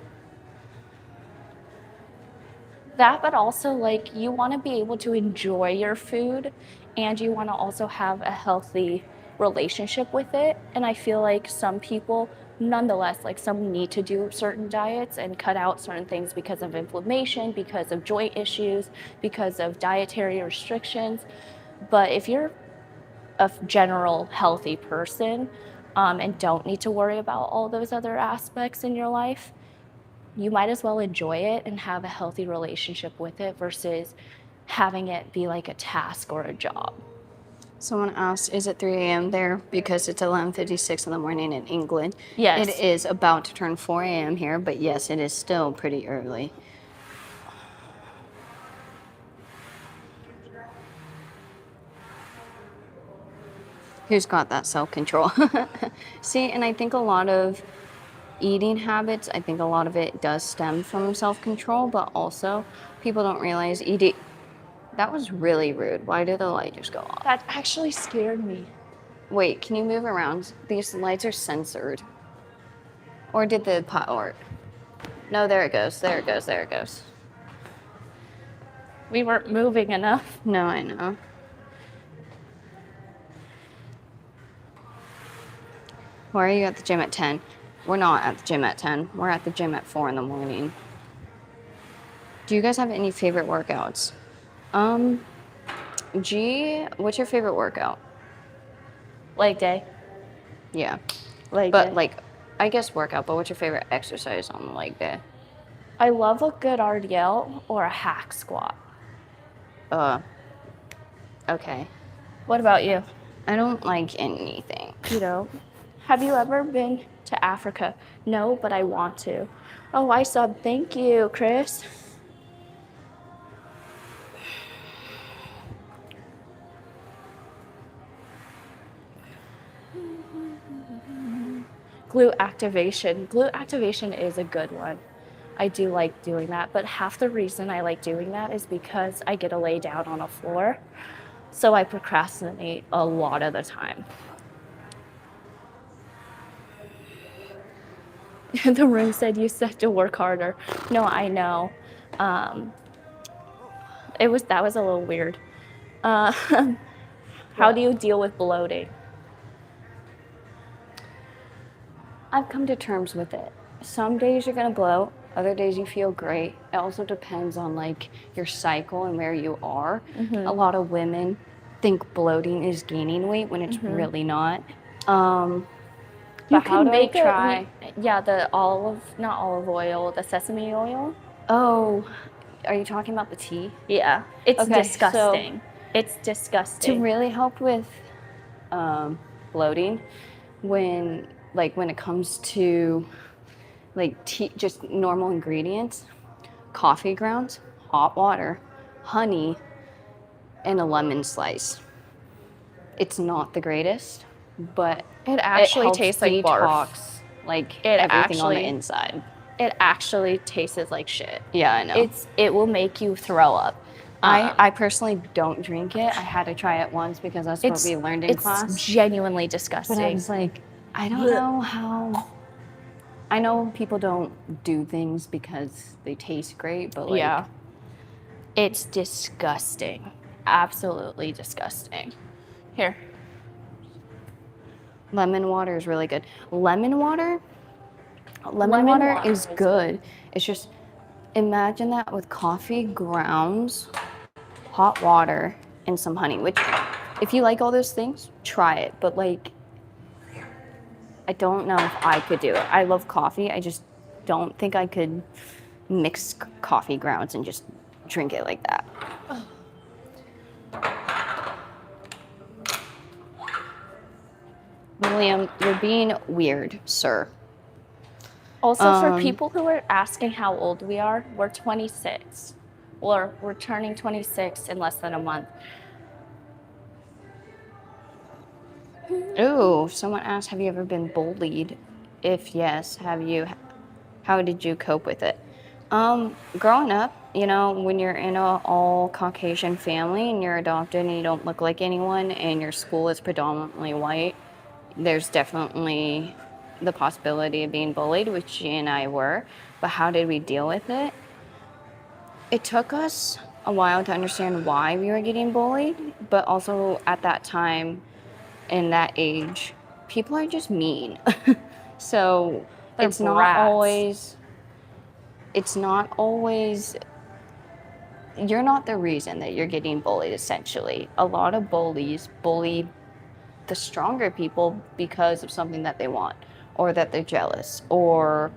That, but also, like, you want to be able to enjoy your food, and you want to also have a healthy relationship with it. And I feel like some people, nonetheless, like, some need to do certain diets and cut out certain things because of inflammation, because of joint issues, because of dietary restrictions. But if you're a general healthy person and don't need to worry about all those other aspects in your life, you might as well enjoy it and have a healthy relationship with it, versus having it be like a task or a job. Someone asked, is it 3 a.m. there? Because it's 11:56 in the morning in England. Yes. It is about to turn 4 a.m. here, but yes, it is still pretty early. Who's got that self-control? See, and I think a lot of eating habits, I think a lot of it does stem from self-control, but also people don't realize eating. That was really rude. Why did the light just go off? That actually scared me. Wait, can you move around? These lights are censored. Or did the pot or? No, there it goes. There it goes. There it goes. We weren't moving enough. No, I know. Why are you at the gym at 10? We're not at the gym at 10. We're at the gym at 4 in the morning. Do you guys have any favorite workouts? What's your favorite workout? Leg day. Yeah. Leg But day. like, I guess workout, but what's your favorite exercise on the leg day? I love a good RDL or a hack squat. Okay. What about you? I don't like anything. You know, have you ever been to Africa? No, but I want to. Oh, I subbed. Thank you, Chris. Glute activation. Glute activation is a good one. I do like doing that, but half the reason I like doing that is because I get to lay down on a floor, so I procrastinate a lot of the time. The room said you said to work harder. No, I know. That was a little weird. How do you deal with bloating? I've come to terms with it. Some days you're gonna bloat, other days you feel great. It also depends on like your cycle and where you are. A lot of women think bloating is gaining weight when it's really not. You But how can do I make try? the not olive oil, the sesame oil. Oh, are you talking about the tea? Yeah, it's Okay, disgusting. It's disgusting. To really help with bloating, when it comes to like tea, just normal ingredients, coffee grounds, hot water, honey, and a lemon slice. It's not the greatest, but It actually helps tastes like detox, barf. like It everything on the actually- inside. It actually tastes like shit. Yeah, I know. It will make you throw up. I personally don't drink it. I had to try it once because that's what we learned in class. It's genuinely But I disgusting. was like, I don't know how. I know people don't do things because they taste great, but like, Yeah. It's disgusting. Absolutely disgusting. Here. lemon water is really good. Lemon water water is good. It's just, imagine that with coffee grounds, hot water, and some honey, which if you like all those things, try it. But like, I don't know if I could do it. I love coffee. I just don't think I could mix coffee grounds and just drink it like that. William, you're being weird, sir. Also, for people who are asking how old we are, we're 26. Or we're turning 26 in less than a month. Ooh, someone asked, have you ever been bullied? If yes, how did you cope with it? Growing up, you know, when you're in a all Caucasian family and you're adopted and you don't look like anyone and your school is predominantly white, there's definitely the possibility of being bullied, which she and I were. But how did we deal with it? It took us a while to understand why we were getting bullied, but also at that time, in that age, people are just mean. So They're it's not brats. always, you're not the reason that you're getting bullied, essentially. A lot of bullies bully the stronger people because of something that they want, or that they're jealous, or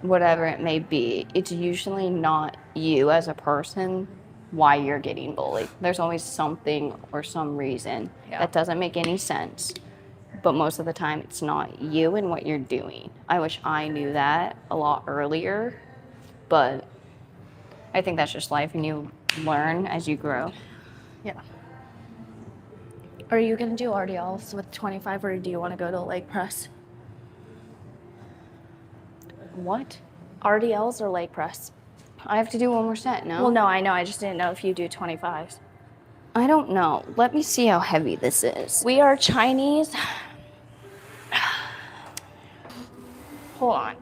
whatever it may be. It's usually not you as a person why you're getting bullied. There's always something or some reason that doesn't make any sense. But most of the time, it's not you and what you're doing. I wish I knew that a lot earlier, but I think that's just life and you learn as you grow. Yeah. Are you going to do RDLs with 25 or do you want to go to leg press? What? RDLs or leg press? I have to do one more set, no? Well, no, I know. I just didn't know if you do 25s. I don't know. Let me see how heavy this is. We are Chinese. Hold on.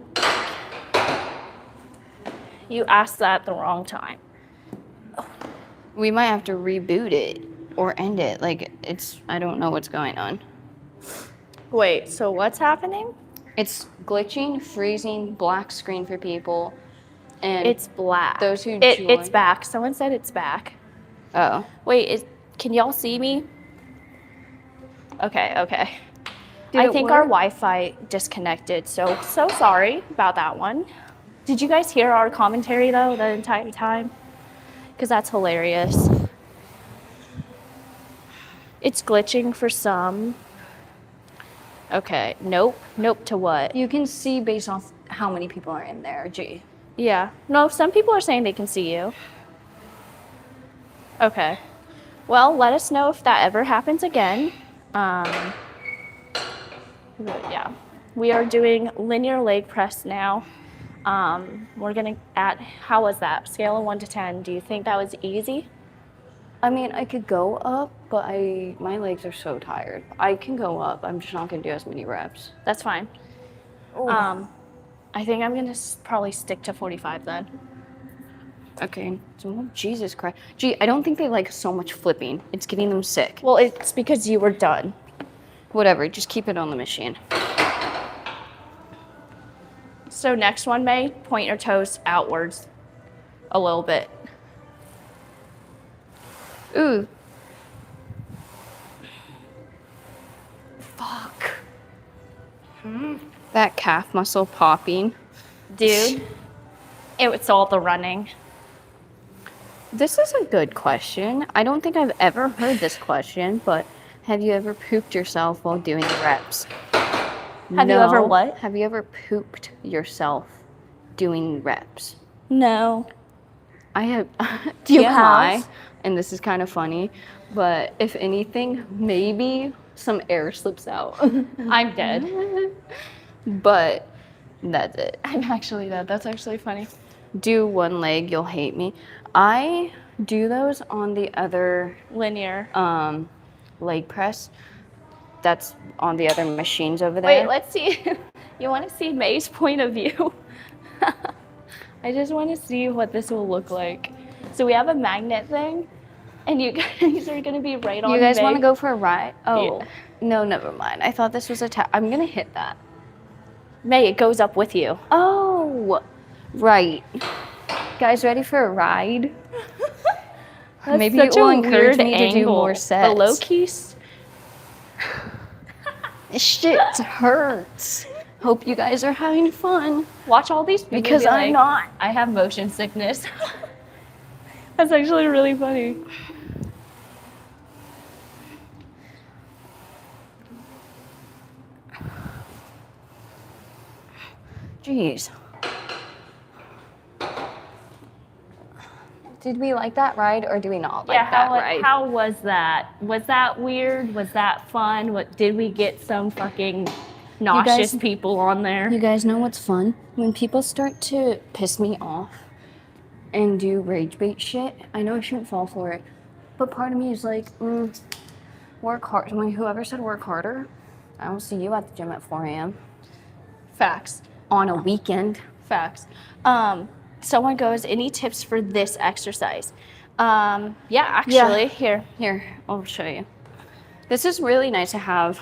You asked that at the wrong time. We might have to reboot it or end it. Like, I don't know what's going on. Wait, so what's happening? It's glitching, freezing, black screen for people. And It's black. Those who It's back. Someone said it's back. Oh. Wait, can y'all see me? Okay. Did I it think work? our Wi-Fi disconnected, so sorry about that one. Did you guys hear our commentary though the entire time? Because that's hilarious. It's glitching for some. Okay, nope to what? You can see based off how many people are in there, G. Yeah, no, some people are saying they can see you. Okay, well, let us know if that ever happens again. Yeah, we are doing linear leg press now. We're gonna how was that? Scale of 1 to 10. Do you think that was easy? I mean, I could go up, but my legs are so tired. I can go up. I'm just not gonna do as many reps. That's fine. I think I'm gonna probably stick to 45 then. Okay. So, Jesus Christ. Gee, I don't think they like so much flipping. It's getting them sick. Well, it's because you were done. Whatever. Just keep it on the machine. So next one, May, point your toes outwards a little bit. Ooh. Fuck. That calf muscle popping. Dude, it's all the running. This is a good question. I don't think I've ever heard this question, but have you ever pooped yourself while doing the reps? Have you ever what? Have you ever pooped yourself doing reps? No. I have. Do you TMI, have? and this is kind of funny, but if anything, maybe some air slips out. I'm dead. But that's it. I'm actually dead. That's actually funny. Do one leg, you'll hate me. I do those on the other Linear. leg press. That's on the other machines over there. Wait, let's see. You want to see May's point of view? I just want to see what this will look like. So we have a magnet thing, and you guys are going to be right on You guys May. want to go for a ride? Oh, Yeah. no, never mind. I thought this was I'm going to hit that. May, it goes up with you. Oh, right. Guys, ready for a ride? That's Maybe such it will a encourage weird me to do angle. more sets. The low keys. This shit hurts. Hope you guys are having fun. Watch all these people Because be I'm like, not. I have motion sickness. That's actually really funny. Jeez. Did we like that ride or do we not like that ride? How was that? Was that weird? Was that fun? What did we get some fucking nauseous people on there? You guys know what's fun? When people start to piss me off and do rage bait shit, I know I shouldn't fall for it. But part of me is like, work hard. When whoever said work harder, I will see you at the gym at 4 a.m. Facts. on a weekend. Facts. Someone goes, any tips for this exercise? Here. Here, I'll show you. This is really nice to have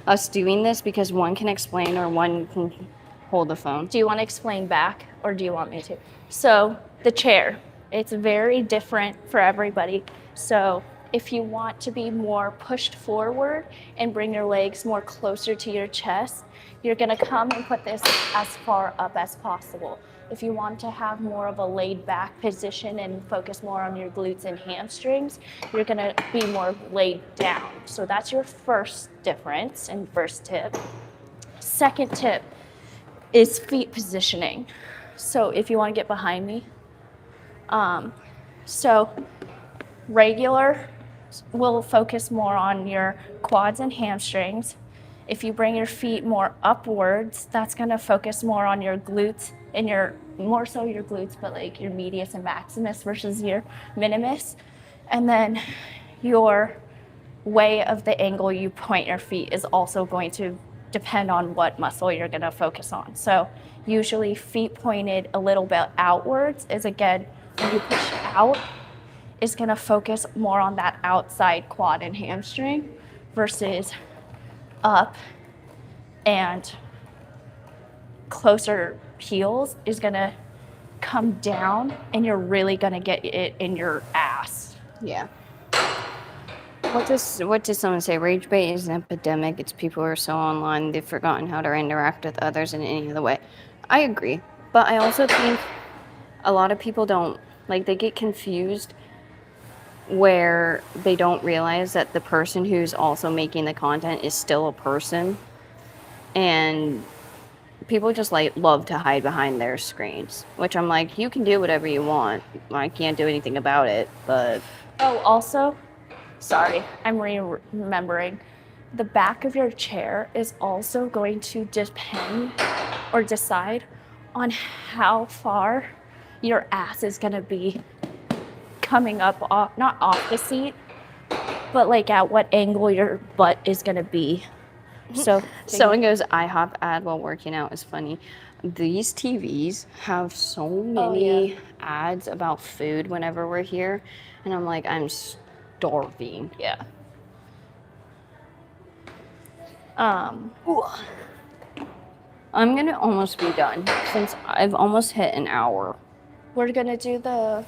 us doing this because one can explain or one can hold the phone. Do you want to explain back or do you want me to? So the chair, it's very different for everybody. So if you want to be more pushed forward and bring your legs more closer to your chest, you're gonna come and put this as far up as possible. If you want to have more of a laid back position and focus more on your glutes and hamstrings, you're gonna be more laid down. So that's your first difference and first tip. Second tip is feet positioning. So if you want to get behind me, so regular will focus more on your quads and hamstrings. If you bring your feet more upwards, that's going to focus more on your glutes and more so your glutes, but like your medius and maximus versus your minimus. And then your way of the angle you point your feet is also going to depend on what muscle you're going to focus on. So usually feet pointed a little bit outwards is, again, when you push out, is going to focus more on that outside quad and hamstring versus up and closer heels is going to come down and you're really going to get it in your ass. Yeah. What does someone say? Rage bait is an epidemic. It's people who are so online, they've forgotten how to interact with others in any other way. I agree. But I also think a lot of people don't, like, they get confused where they don't realize that the person who's also making the content is still a person. And people just like love to hide behind their screens, which I'm like, you can do whatever you want. I can't do anything about it, but... Oh, also, sorry, I'm remembering. The back of your chair is also going to depend or decide on how far your ass is going to be coming up, not off the seat, but like at what angle your butt is going to be. So someone goes, IHOP ad while working out is funny. These TVs have so many ads about food whenever we're here, and I'm like, I'm starving. Yeah. I'm gonna almost be done since I've almost hit an hour. We're gonna do the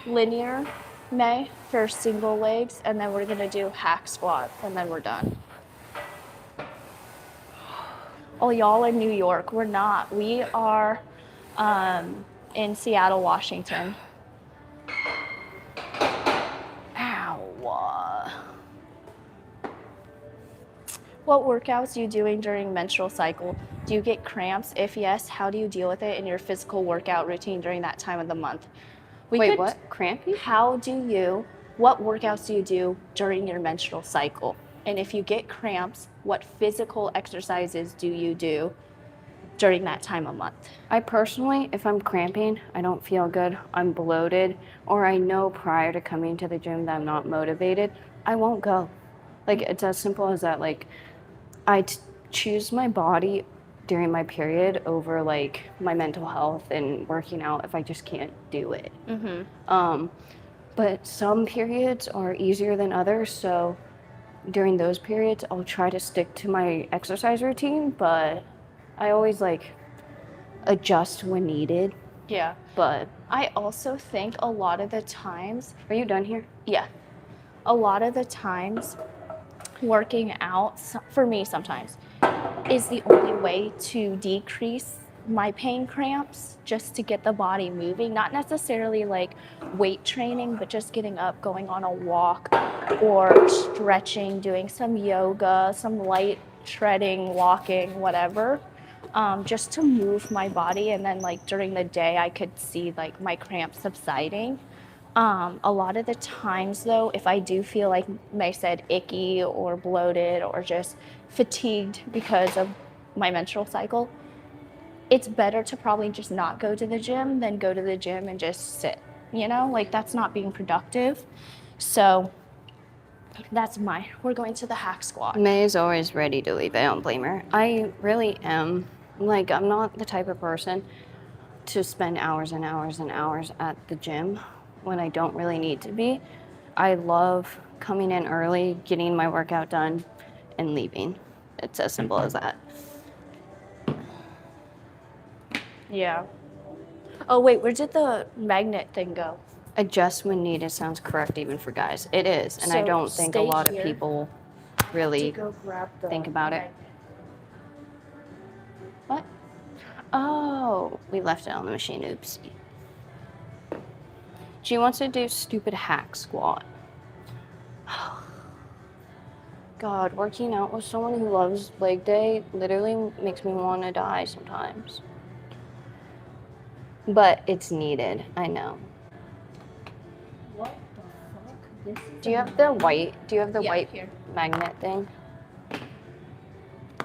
linear May for single legs, and then we're gonna do hack squat, and then we're done. Oh, y'all in New York. We're not. We are in Seattle, Washington. Ow. What workouts are you doing during menstrual cycle? Do you get cramps? If yes, how do you deal with it in your physical workout routine during that time of the month? Wait, what? Crampy? What workouts do you do during your menstrual cycle? And if you get cramps, what physical exercises do you do during that time of month. I personally, if I'm cramping, I don't feel good, I'm bloated, or I know prior to coming to the gym that I'm not motivated, I won't go. Like, it's as simple as that. Like, I choose my body during my period over like my mental health and working out if I just can't do it. But some periods are easier than others, so during those periods I'll try to stick to my exercise routine, but I always like adjust when needed. Yeah. But I also think a lot of the times, are you done here? yeah, a lot of the times working out, for me sometimes, is the only way to decrease my pain cramps, just to get the body moving. Not necessarily like weight training, but just getting up, going on a walk, or stretching, doing some yoga, some light shredding, walking, whatever, just to move my body. And then like during the day I could see like my cramps subsiding. A lot of the times though, if I do feel like May said icky or bloated or just fatigued because of my menstrual cycle, it's better to probably just not go to the gym than go to the gym and just sit, you know, like that's not being productive. So we're going to the hack squat. May is always ready to leave. I don't blame her. I really am. Like, I'm not the type of person to spend hours and hours and hours at the gym when I don't really need to be. I love coming in early, getting my workout done, and leaving. It's as simple as that. Yeah. Oh wait, where did the magnet thing go? Adjust when needed sounds correct even for guys. It is, and I So don't think a stay lot here of people really Go grab the think about it. magnet. What? Oh, we left it on the machine. Oops. She wants to do stupid hack squat. God, working out with someone who loves leg day literally makes me want to die sometimes. But it's needed, I know. What the fuck? Do you have the white Here. magnet thing?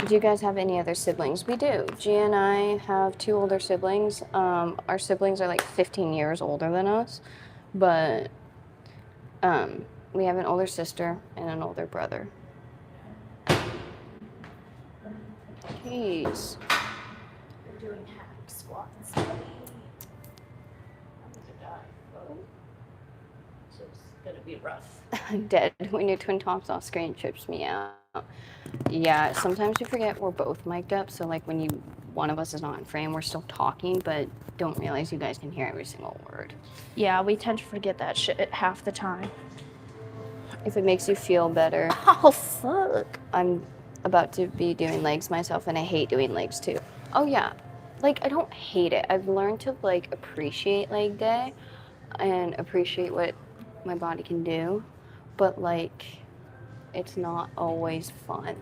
Do you guys have any other siblings? We do. Gia and I have 2 older siblings. Our siblings are like 15 years older than us, but we have an older sister and an older brother. Jeez. We're doing hack squats. I'm gonna die. So it's gonna be rough. Dead. When your twin tops off screen trips me out. Yeah, sometimes we forget we're both mic'd up, so like when one of us is not in frame, we're still talking, but don't realize you guys can hear every single word. Yeah, we tend to forget that shit half the time. If it makes you feel better, Oh fuck. I'm about to be doing legs myself, and I hate doing legs too. Oh yeah, like I don't hate it. I've learned to like appreciate leg day and appreciate what my body can do, but like it's not always fun.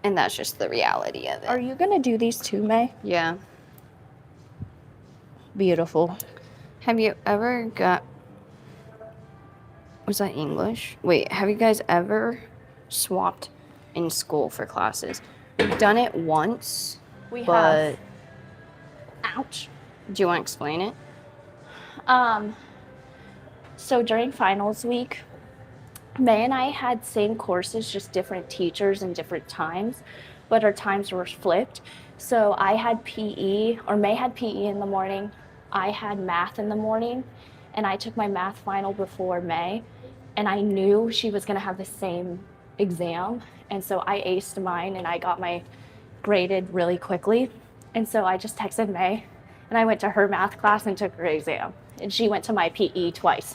And that's just the reality of it. Are you gonna do these too, May? Yeah. Beautiful. Have you ever was that English? Wait, have you guys ever swapped in school for classes? We've done it once, We but have. Ouch. do you want to explain it? So during finals week, May and I had same courses, just different teachers and different times, but our times were flipped. So I had PE, or May had PE in the morning. I had math in the morning, and I took my math final before May, and I knew she was gonna have the same exam. And so I aced mine and I got my graded really quickly. And so I just texted May and I went to her math class and took her exam. And she went to my PE twice.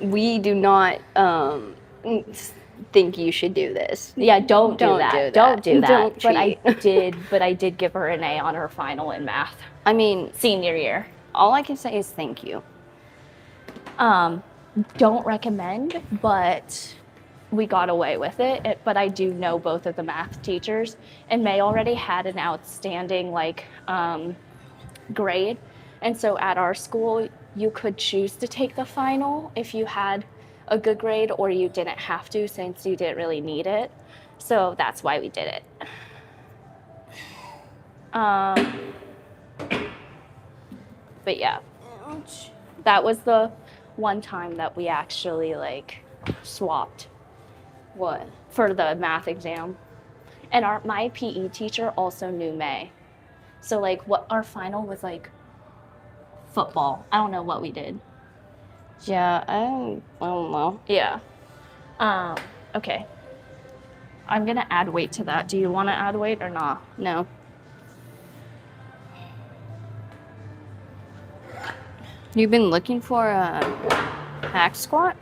We do not think you should do this. Yeah, don't do that. Don't do that. Don't But I did give her an A on her final in math. I mean, Senior year. all I can say is thank you. Don't recommend, but we got away with it. But I do know both of the math teachers, and May already had an outstanding grade. And so at our school, you could choose to take the final if you had a good grade, or you didn't have to since you didn't really need it. So that's why we did it. But yeah, that was the one time that we actually like swapped What? for the math exam. And my PE teacher also knew May. So like what our final was like football. I don't know what we did. Yeah, I don't know. Yeah. Okay. I'm gonna add weight to that. Do you want to add weight or not? No. You've been looking for a hack squat?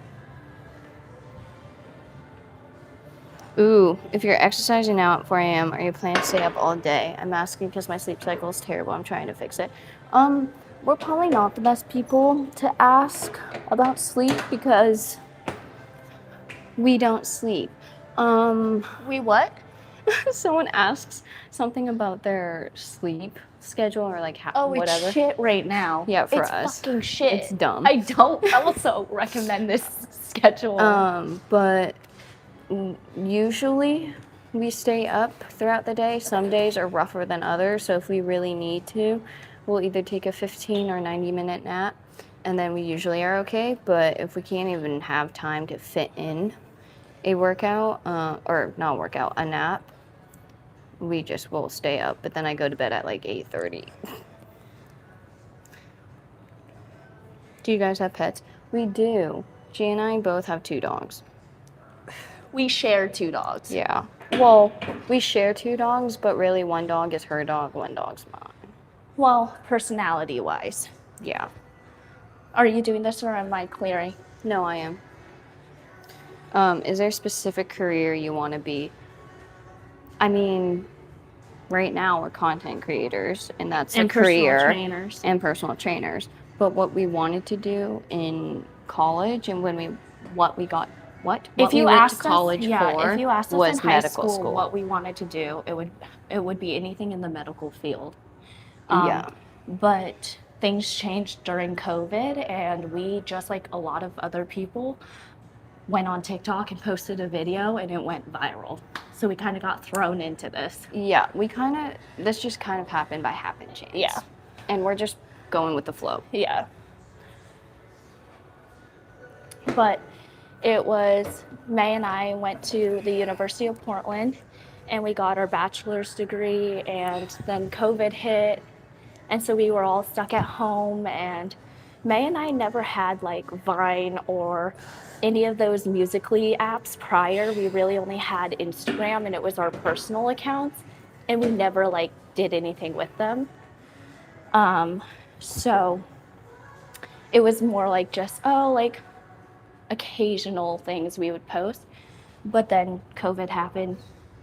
Ooh, if you're exercising now at 4 a.m., are you planning to stay up all day? I'm asking because my sleep cycle is terrible. I'm trying to fix it. We're probably not the best people to ask about sleep because we don't sleep. We what? Someone asks something about their sleep schedule or like how whatever. It's shit right now. Yeah, for it's us. It's fucking shit. It's dumb. I don't also recommend this schedule. But usually we stay up throughout the day. Some days are rougher than others, so if we really need to, we'll either take a 15 or 90-minute nap, and then we usually are okay. But if we can't even have time to fit in a workout, or not workout, a nap, we just will stay up. But then I go to bed at like 8:30. Do you guys have pets? We do. G and I both have 2 dogs. We share 2 dogs. Yeah. Well, we share 2 dogs, but really one dog is her dog, one dog's mine. Well, personality-wise. Yeah. Are you doing this or am I clearing? No, I am. Is there a specific career you want to be? I mean, right now we're content creators, and that's a career. Trainers. And personal trainers. But what we wanted to do in college and when we went to college if you asked us was in high medical school what we wanted to do, it would be anything in the medical field. Yeah. But things changed during COVID, and we, just like a lot of other people, went on TikTok and posted a video, and it went viral. So we kind of got thrown into this. Yeah, this just kind of happened by happen chance. Yeah. And we're just going with the flow. Yeah. But it was, May and I went to the University of Portland, and we got our bachelor's degree, and then COVID hit, and so we were all stuck at home, and May and I never had like Vine or any of those Musical.ly apps prior. We really only had Instagram, and it was our personal accounts, and we never like did anything with them. So it was more like just, like occasional things we would post. But then COVID happened.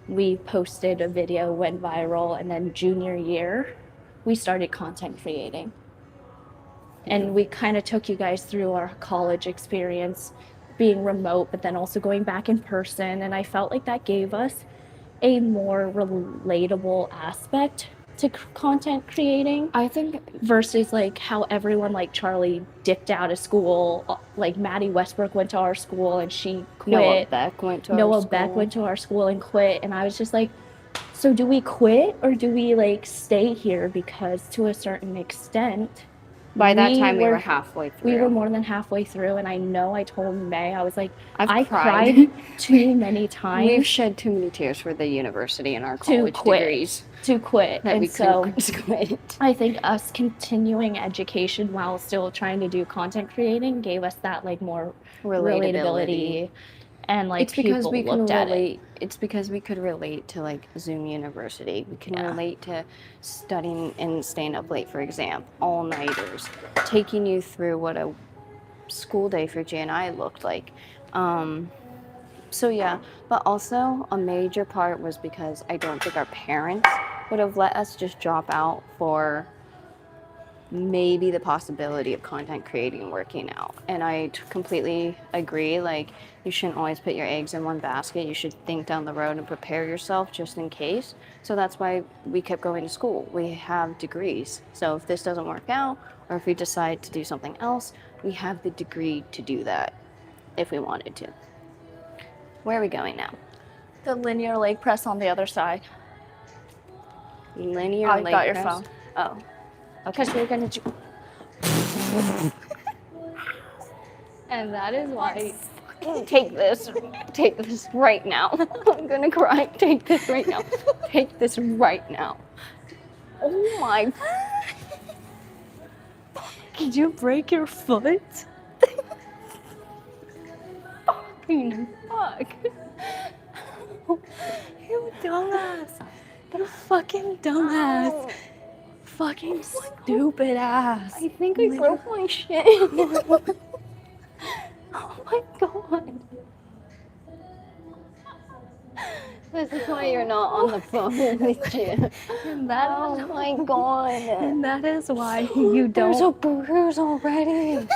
We posted a video, went viral, and then junior year, we started content creating. And we kind of took you guys through our college experience, being remote, but then also going back in person. And I felt like that gave us a more relatable aspect to content creating. I think versus like how everyone like Charlie dipped out of school. Like Maddie Westbrook went to our school and she quit. Noah Beck went to our school and quit. And I was just like, so do we quit or do we like stay here? Because to a certain extent, by that time we were halfway through. We were more than halfway through, and I know I told May, I was like, I cried cried too many times. We've shed too many tears for the university and our college degrees. To quit. That and we so couldn't quit. I think us continuing education while still trying to do content creating gave us that like more relatability. And like it's because people we can looked at relate. it. It's because we could relate to like Zoom University. We can relate to studying and staying up late for exam, all-nighters, taking you through what a school day for Jay and I looked like. So yeah, but also a major part was because I don't think our parents would have let us just drop out for maybe the possibility of content creating and working out. And I completely agree. Like, you shouldn't always put your eggs in one basket. You should think down the road and prepare yourself just in case. So that's why we kept going to school. We have degrees. So if this doesn't work out, or if we decide to do something else, we have the degree to do that if we wanted to. Where are we going now? The linear leg press on the other side. Linear I leg got your press? phone. Oh. Because we're gonna do. And that is why. Take this. Take this right now. I'm gonna cry. Take this right now. Take this right now. Oh my. Did you break your foot? Fucking fuck. You dumbass. You fucking dumbass. Fucking stupid ass. I think I broke my shit. Oh my god. This is why you're not on the phone with you. And that, Oh my god. and that is why you There's a don't. bruise already.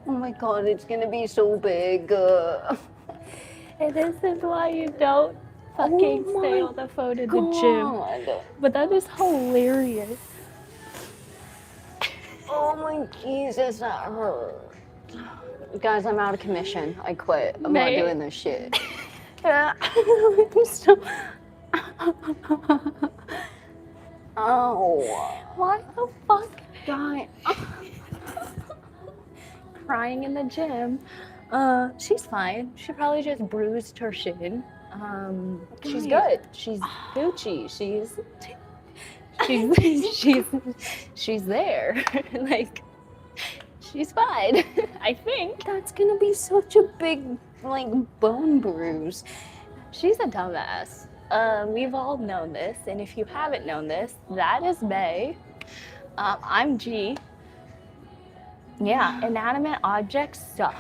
Oh my god, it's gonna be so big. And this is why you don't fucking Oh stay my on the phone in the gym. God. But that is hilarious. Oh my Jesus, that hurt. Guys, I'm out of commission. I quit. I'm not Mate. doing this shit. I'm so... Oh. Why the fuck? God. Crying in the gym. She's fine. She probably just bruised her shin. She's good. She's Gucci. She's there. Like, she's fine. I think. That's gonna be such a big, like, bone bruise. She's a dumbass. We've all known this, and if you haven't known this, that is May. I'm G. Yeah, inanimate objects suck.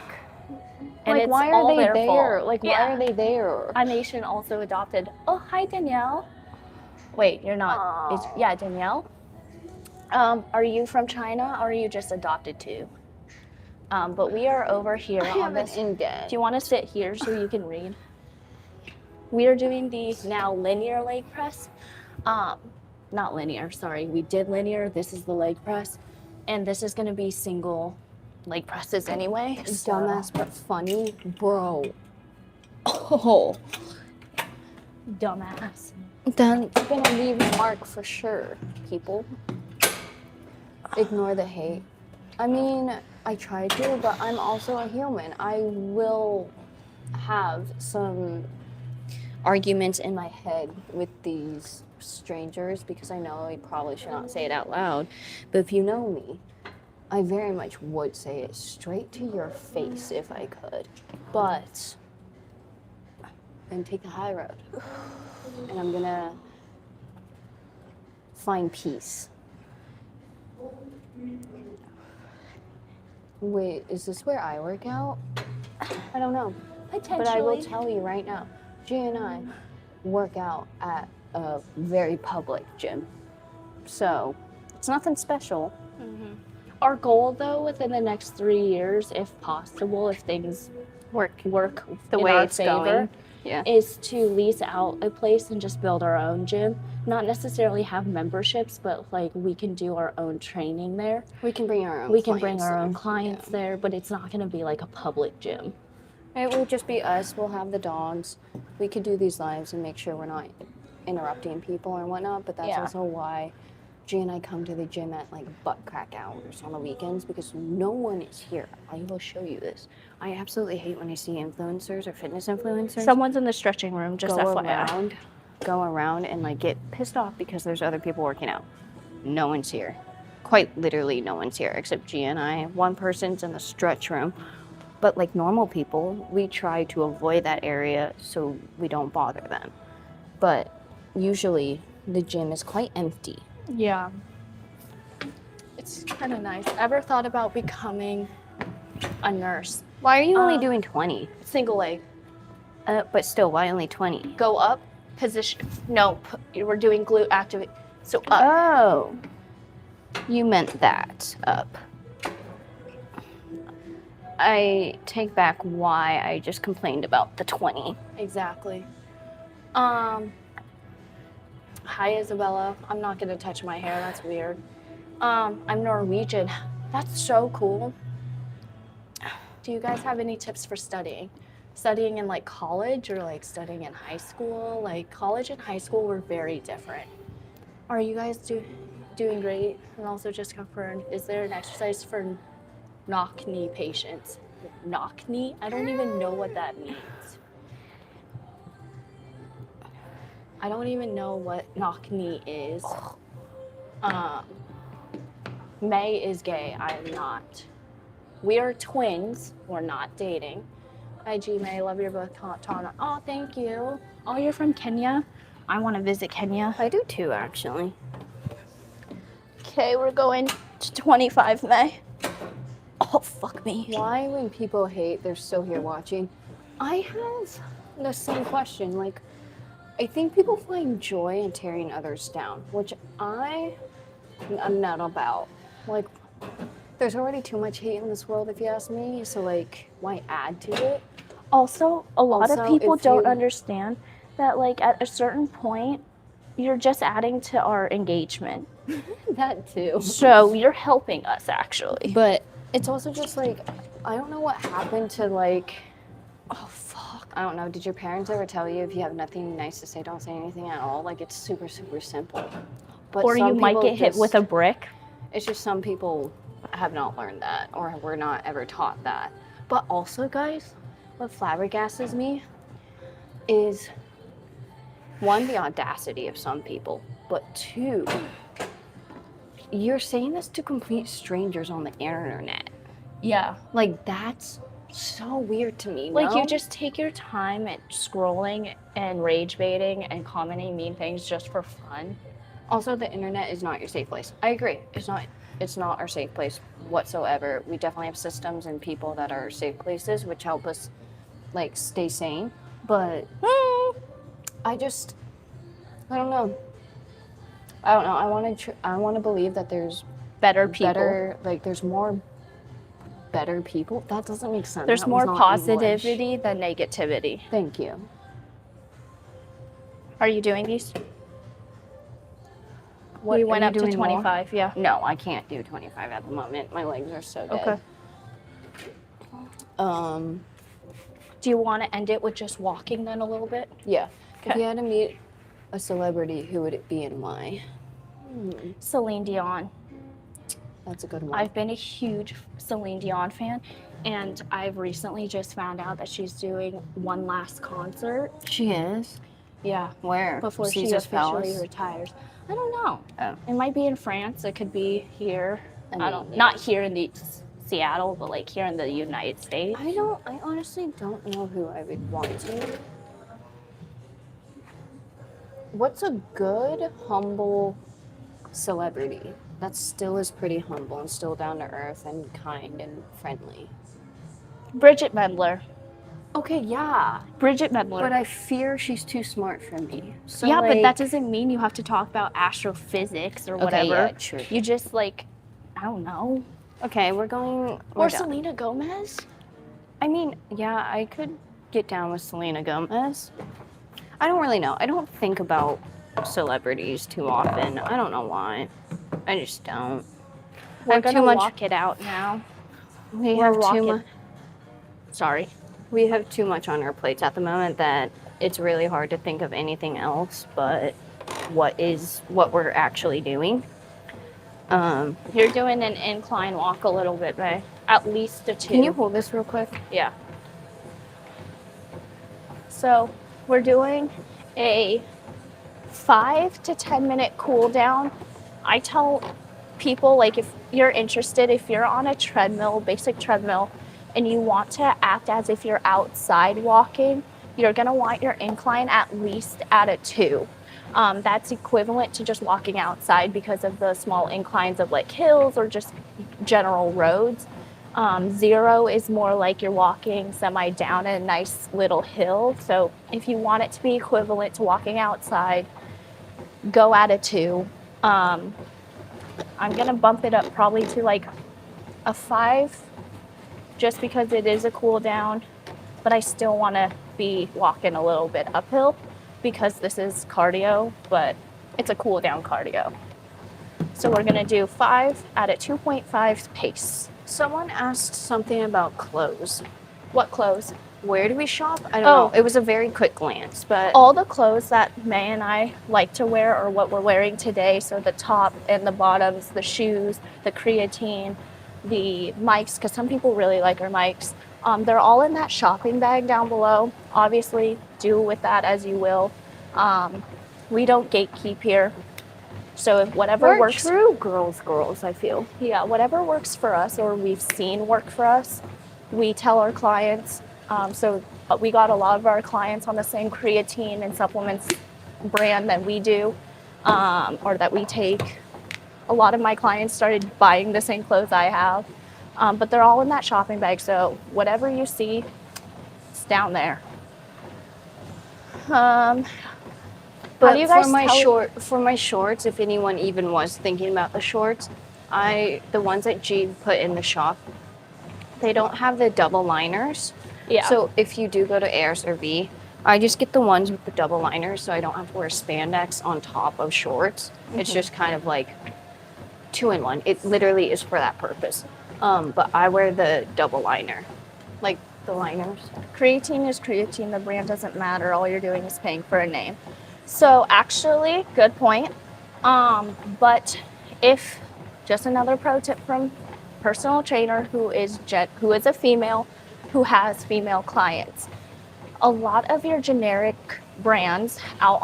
And Like, it's why all are they their there? fault. Like, why Yeah. are they there? A nation also adopted. Oh, hi, Danielle. Wait, you're not. Yeah, Danielle. Are you from China or are you just adopted too? But we are over here I on have an this. indent. Do you want to sit here so you can read? We are doing the now linear leg press. Not linear, sorry. We did linear. This is the leg press. And this is going to be single leg presses anyway. So. Dumbass but funny, bro. Oh. Dumbass. That's gonna leave a mark for sure, people. Ignore the hate. I mean, I try to, but I'm also a human. I will have some arguments in my head with these strangers because I know I probably should not say it out loud. But if you know me, I very much would say it straight to your face if I could. But then take the high road. And I'm gonna find peace. Wait, is this where I work out? I don't know. But I will tell you right now, G and I work out at a very public gym. So, it's nothing special. Our goal, though, within the next 3 years, if possible, if things work The in way our it's favor, going. Yeah. is to lease out a place and just build our own gym. Not necessarily have memberships, but like we can do our own training there. We can bring our own We can bring our own there. clients Yeah. there, but it's not going to be like a public gym. It will just be us. We'll have the dogs. We could do these lives and make sure we're not interrupting people and whatnot. But that's Yeah. also why G and I come to the gym at like butt crack hours on the weekends because no one is here. I will show you this. I absolutely hate when I see influencers or fitness influencers Someone's in the stretching room, just FYI. go around and like get pissed off because there's other people working out. No one's here. Quite literally no one's here except G and I. One person's in the stretch room. But like normal people, we try to avoid that area so we don't bother them. But usually the gym is quite empty. Yeah. It's kind of nice. Ever thought about becoming a nurse? Why are you only doing 20? Single leg. But still, why only 20? Go up, position. No, we're doing glute activate. So up. Oh, you meant that up. I take back why I just complained about the 20. Exactly. Hi, Isabella. I'm not gonna touch my hair. That's weird. I'm Norwegian. That's so cool. Do you guys have any tips for studying? studying in like college or like studying in high school? Like college and high school were very different. Are you guys doing great? And also just confirm, is there an exercise for knock knee patients? Knock knee? I don't even know what that means. I don't even know what knock knee is. May is gay. I am not. We are twins. We're not dating. Hi, G May. Love your book, Tana. Oh, thank you. Oh, you're from Kenya? I want to visit Kenya. I do too, actually. Okay, we're going to 25 May. Oh, fuck me. Why, when people hate, they're still here watching? I have the same question. Like, I think people find joy in tearing others down, which I'm not about. Like, there's already too much hate in this world, if you ask me. So, like, why add to it? Also, a lot of Also, people if don't you- understand that, like, at a certain point, you're just adding to our engagement. That too. So you're helping us, actually. But it's also just like, I don't know what happened to, like, Oh, fuck. I don't know. Did your parents ever tell you if you have nothing nice to say, don't say anything at all? Like, it's super, super simple. But Or you some might people get hit with a brick. It's just some people have not learned that or were not ever taught that. But also, guys, what flabbergastes me is, one, the audacity of some people, but two, you're saying this to complete strangers on the internet. Yeah. Like, that's so weird to me. Like, no? you just take your time at scrolling and rage baiting and commenting mean things just for fun. Also, the internet is not your safe place. I agree. It's not our safe place whatsoever. We definitely have systems and people that are safe places, which help us, like, stay sane. But I don't know. I want to believe that there's Better people. there's more better people. That doesn't make sense. There's That was more not English. positivity than negativity. Thank you. Are you doing these? What, We are went you up to doing more? 25, yeah. No, I can't do 25 at the moment. My legs are so dead. Okay. Do you want to end it with just walking then a little bit? Yeah. If Okay. you had to meet a celebrity, who would it be and why? Celine Dion. That's a good one. I've been a huge Celine Dion fan, and I've recently just found out that she's doing one last concert. She is? Yeah. Where? Before Caesar's she officially Palace? retires. I don't know. Oh. It might be in France. It could be here. I don't. mean, Not here in the Seattle, but like here in the United States. I honestly don't know who I would want to. What's a good, humble celebrity that still is pretty humble and still down to earth and kind and friendly? Bridget Mendler. Okay, yeah. Bridget Mendler. But I fear she's too smart for me. So yeah, but that like- doesn't mean you have to talk about astrophysics or Okay, whatever. yeah, true. You just like, I don't know. Okay, we're going. Or we're done. Selena Gomez. I mean, yeah, I could get down with Selena Gomez. I don't really know. I don't think about celebrities too often. I don't know why. I just don't. We're have gonna too much. walk it out now. We We're have too walking- much. Sorry. We have too much on our plates at the moment that it's really hard to think of anything else but what we're actually doing. You're doing an incline walk a little bit, May. At least a 2. Can you hold this real quick? Yeah. So we're doing a 5 to 10 minute cool down. I tell people, like, if you're interested, if you're on a treadmill, basic treadmill, and you want to act as if you're outside walking, you're gonna want your incline at least at a 2. That's equivalent to just walking outside because of the small inclines of like hills or just general roads. 0 is more like you're walking semi down a nice little hill. So if you want it to be equivalent to walking outside, go at a 2. I'm gonna bump it up probably to like a 5 just because it is a cool down, but I still wanna be walking a little bit uphill because this is cardio, but it's a cool down cardio. So we're gonna do 5 at a 2.5 pace. Someone asked something about clothes. What clothes? where do we shop? I don't know. Oh. It was a very quick glance, but All the clothes that May and I like to wear are what we're wearing today. So the top and the bottoms, the shoes, the creatine, the mics, because some people really like our mics. They're all in that shopping bag down below. Obviously, do with that as you will. We don't gatekeep here. So if whatever we're works, true girls, I feel. yeah, whatever works for us or we've seen work for us, we tell our clients. But we got a lot of our clients on the same creatine and supplements brand that we do, or that we take. A lot of my clients started buying the same clothes I have, but they're all in that shopping bag. So whatever you see, it's down there. But you guys for my shorts, if anyone even was thinking about the shorts, the ones that G put in the shop, they don't have the double liners. Yeah. So if you do go to Airs or V, I just get the ones with the double liners, so I don't have to wear spandex on top of shorts. It's just kind of like 2-in-1. It literally is for that purpose. But I wear the double liner, like the liners. Creatine is creatine. The brand doesn't matter. All you're doing is paying for a name. So actually, good point. But if just another pro tip from personal trainer who is a female, who has female clients. A lot of your generic brands out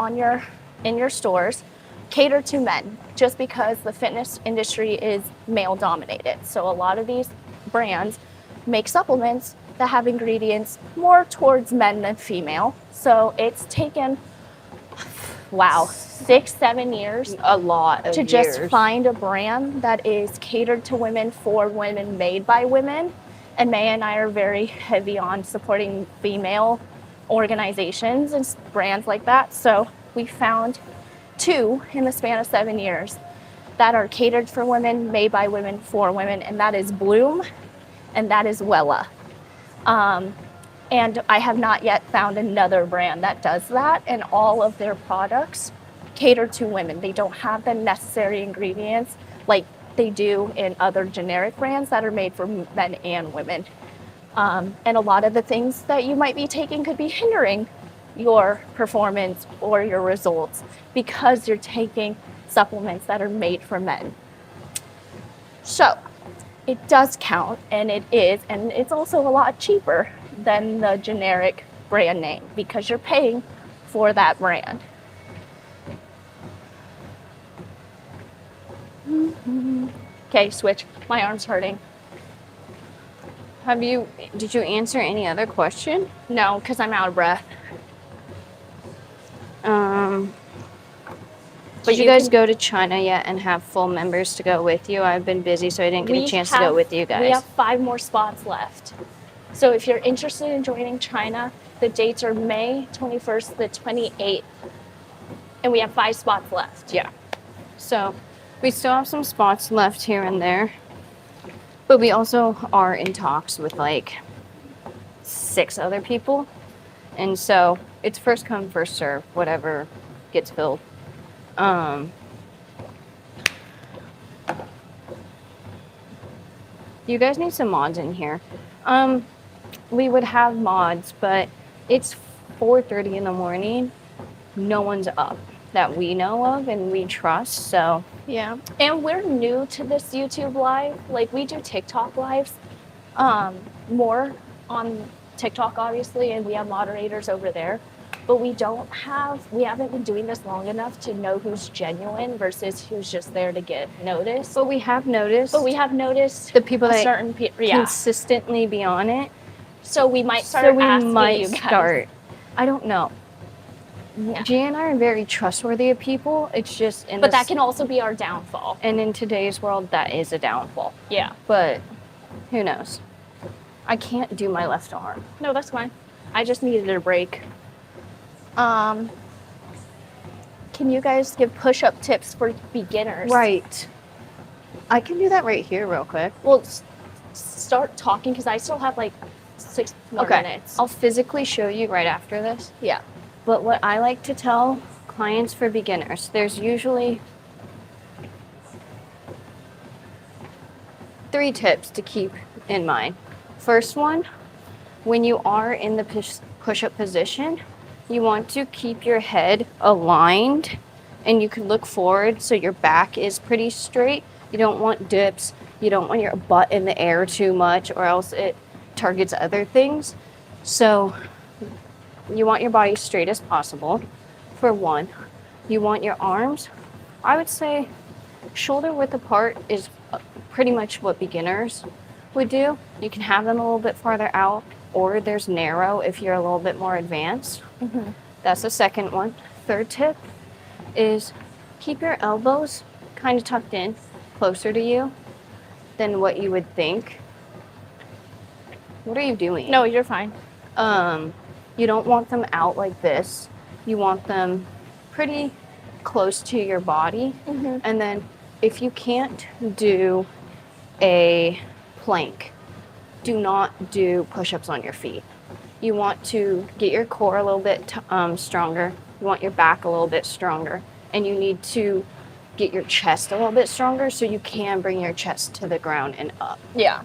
in your stores cater to men just because the fitness industry is male dominated. So a lot of these brands make supplements that have ingredients more towards men than female. So it's taken 6-7 years A lot of to years. just find a brand that is catered to women, for women, made by women. And May and I are very heavy on supporting female organizations and brands like that. So we found 2 in the span of 7 years that are catered for women, made by women, for women, and that is Bloom and that is Wella. And I have not yet found another brand that does that, and all of their products cater to women. They don't have the necessary ingredients like they do in other generic brands that are made for men and women. And a lot of the things that you might be taking could be hindering your performance or your results because you're taking supplements that are made for men. So it does count, and it's also a lot cheaper than the generic brand name because you're paying for that brand. Okay, switch. My arm's hurting. Did you answer any other question? No, because I'm out of breath. But you guys go to China yet and have full members to go with you? I've been busy, so I didn't get a chance to go with you guys. We have 5 more spots left. So if you're interested in joining China, the dates are May 21st to the 28th, and we have 5 spots left. Yeah. So we still have some spots left here and there, but we also are in talks with like 6 other people. And so it's first come, first serve, whatever gets filled. You guys need some mods in here. We would have mods, but it's 4:30 in the morning. No one's up that we know of and we trust, so. Yeah, and we're new to this YouTube live. Like, we do TikTok lives, more on TikTok, obviously, and we have moderators over there. But we haven't been doing this long enough to know who's genuine versus who's just there to get noticed. But we have noticed the people that consistently be on it. So we might start asking you guys. I don't know. Yeah. Gia and I are very trustworthy of people. It's just but that can also be our downfall. And in today's world, that is a downfall. Yeah. But who knows? I can't do my left arm. No, that's fine. I just needed a break. Can you guys give push-up tips for beginners? Right. I can do that right here real quick. Well, start talking because I still have like 6 more minutes. I'll physically show you right after this. Yeah. But what I like to tell clients for beginners, there's usually 3 tips to keep in mind. First one, when you are in the push-up position, you want to keep your head aligned and you can look forward so your back is pretty straight. You don't want dips. You don't want your butt in the air too much or else it targets other things. So you want your body straight as possible, for one. You want your arms, I would say shoulder width apart is pretty much what beginners would do. You can have them a little bit farther out, or there's narrow if you're a little bit more advanced. That's the second one. Third tip is keep your elbows kind of tucked in closer to you than what you would think. What are you doing? No, you're fine. You don't want them out like this. You want them pretty close to your body. And then if you can't do a plank, do not do push-ups on your feet. You want to get your core a little bit stronger. You want your back a little bit stronger. And you need to get your chest a little bit stronger so you can bring your chest to the ground and up. Yeah.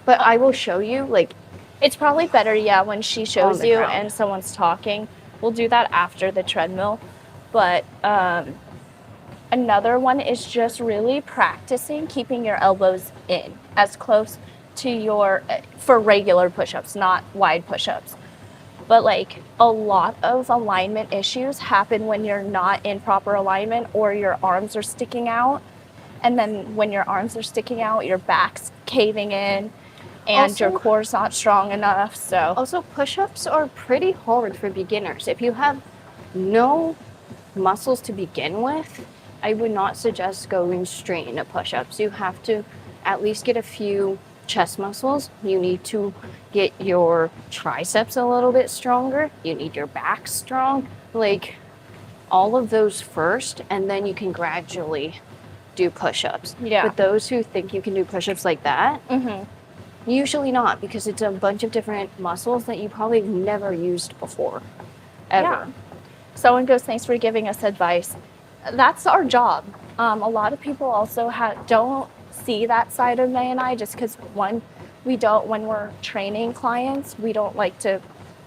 But I will show you, like, It's probably better, yeah, when she shows the you ground. and someone's talking. We'll do that after the treadmill. But another one is just really practicing keeping your elbows in as close to your, for regular push-ups, not wide push-ups. But like a lot of alignment issues happen when you're not in proper alignment or your arms are sticking out. And then when your arms are sticking out, your back's caving in and your Also- core's not strong enough. So Also, push-ups are pretty hard for beginners. If you have no muscles to begin with, I would not suggest going straight into push-ups. You have to at least get a few chest muscles. You need to get your triceps a little bit stronger. You need your back strong. Like, all of those first, and then you can gradually do push-ups. Yeah. But those who think you can do push-ups like that, usually not, because it's a bunch of different muscles that you probably never used before, ever. yeah. Someone goes, thanks for giving us advice. That's our job. A lot of people also don't see that side of May and I just because, one, we don't, when we're training clients, we don't like to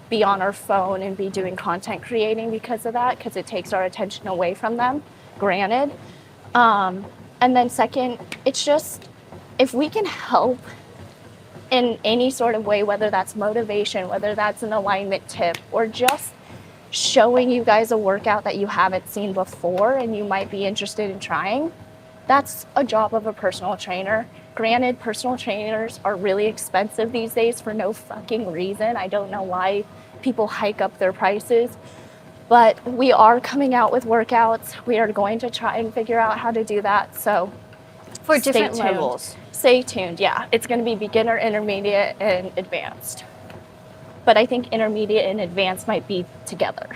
be on our phone and be doing content creating because of that, because it takes our attention away from them, granted. And then second, it's just, if we can help in any sort of way, whether that's motivation, whether that's an alignment tip, or just showing you guys a workout that you haven't seen before and you might be interested in trying, that's a job of a personal trainer. Granted, personal trainers are really expensive these days for no fucking reason. I don't know why people hike up their prices, but we are coming out with workouts. We are going to try and figure out how to do that. So For stay different tuned. levels. Stay tuned, yeah. It's going to be beginner, intermediate, and advanced. But I think intermediate and advanced might be together.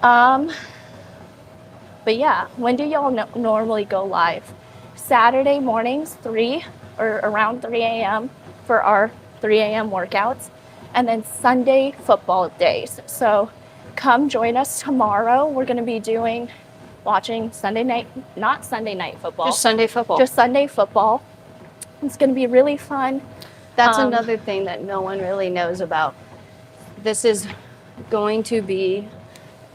But yeah, when do y'all normally go live? Saturday mornings, 3 or around 3 a.m. for our 3 a.m. workouts, and then Sunday football days. So come join us tomorrow. We're going to be watching Sunday night, not Sunday night football. Just Sunday football. Just Sunday football. It's going to be really fun. That's another thing that no one really knows about. This is going to be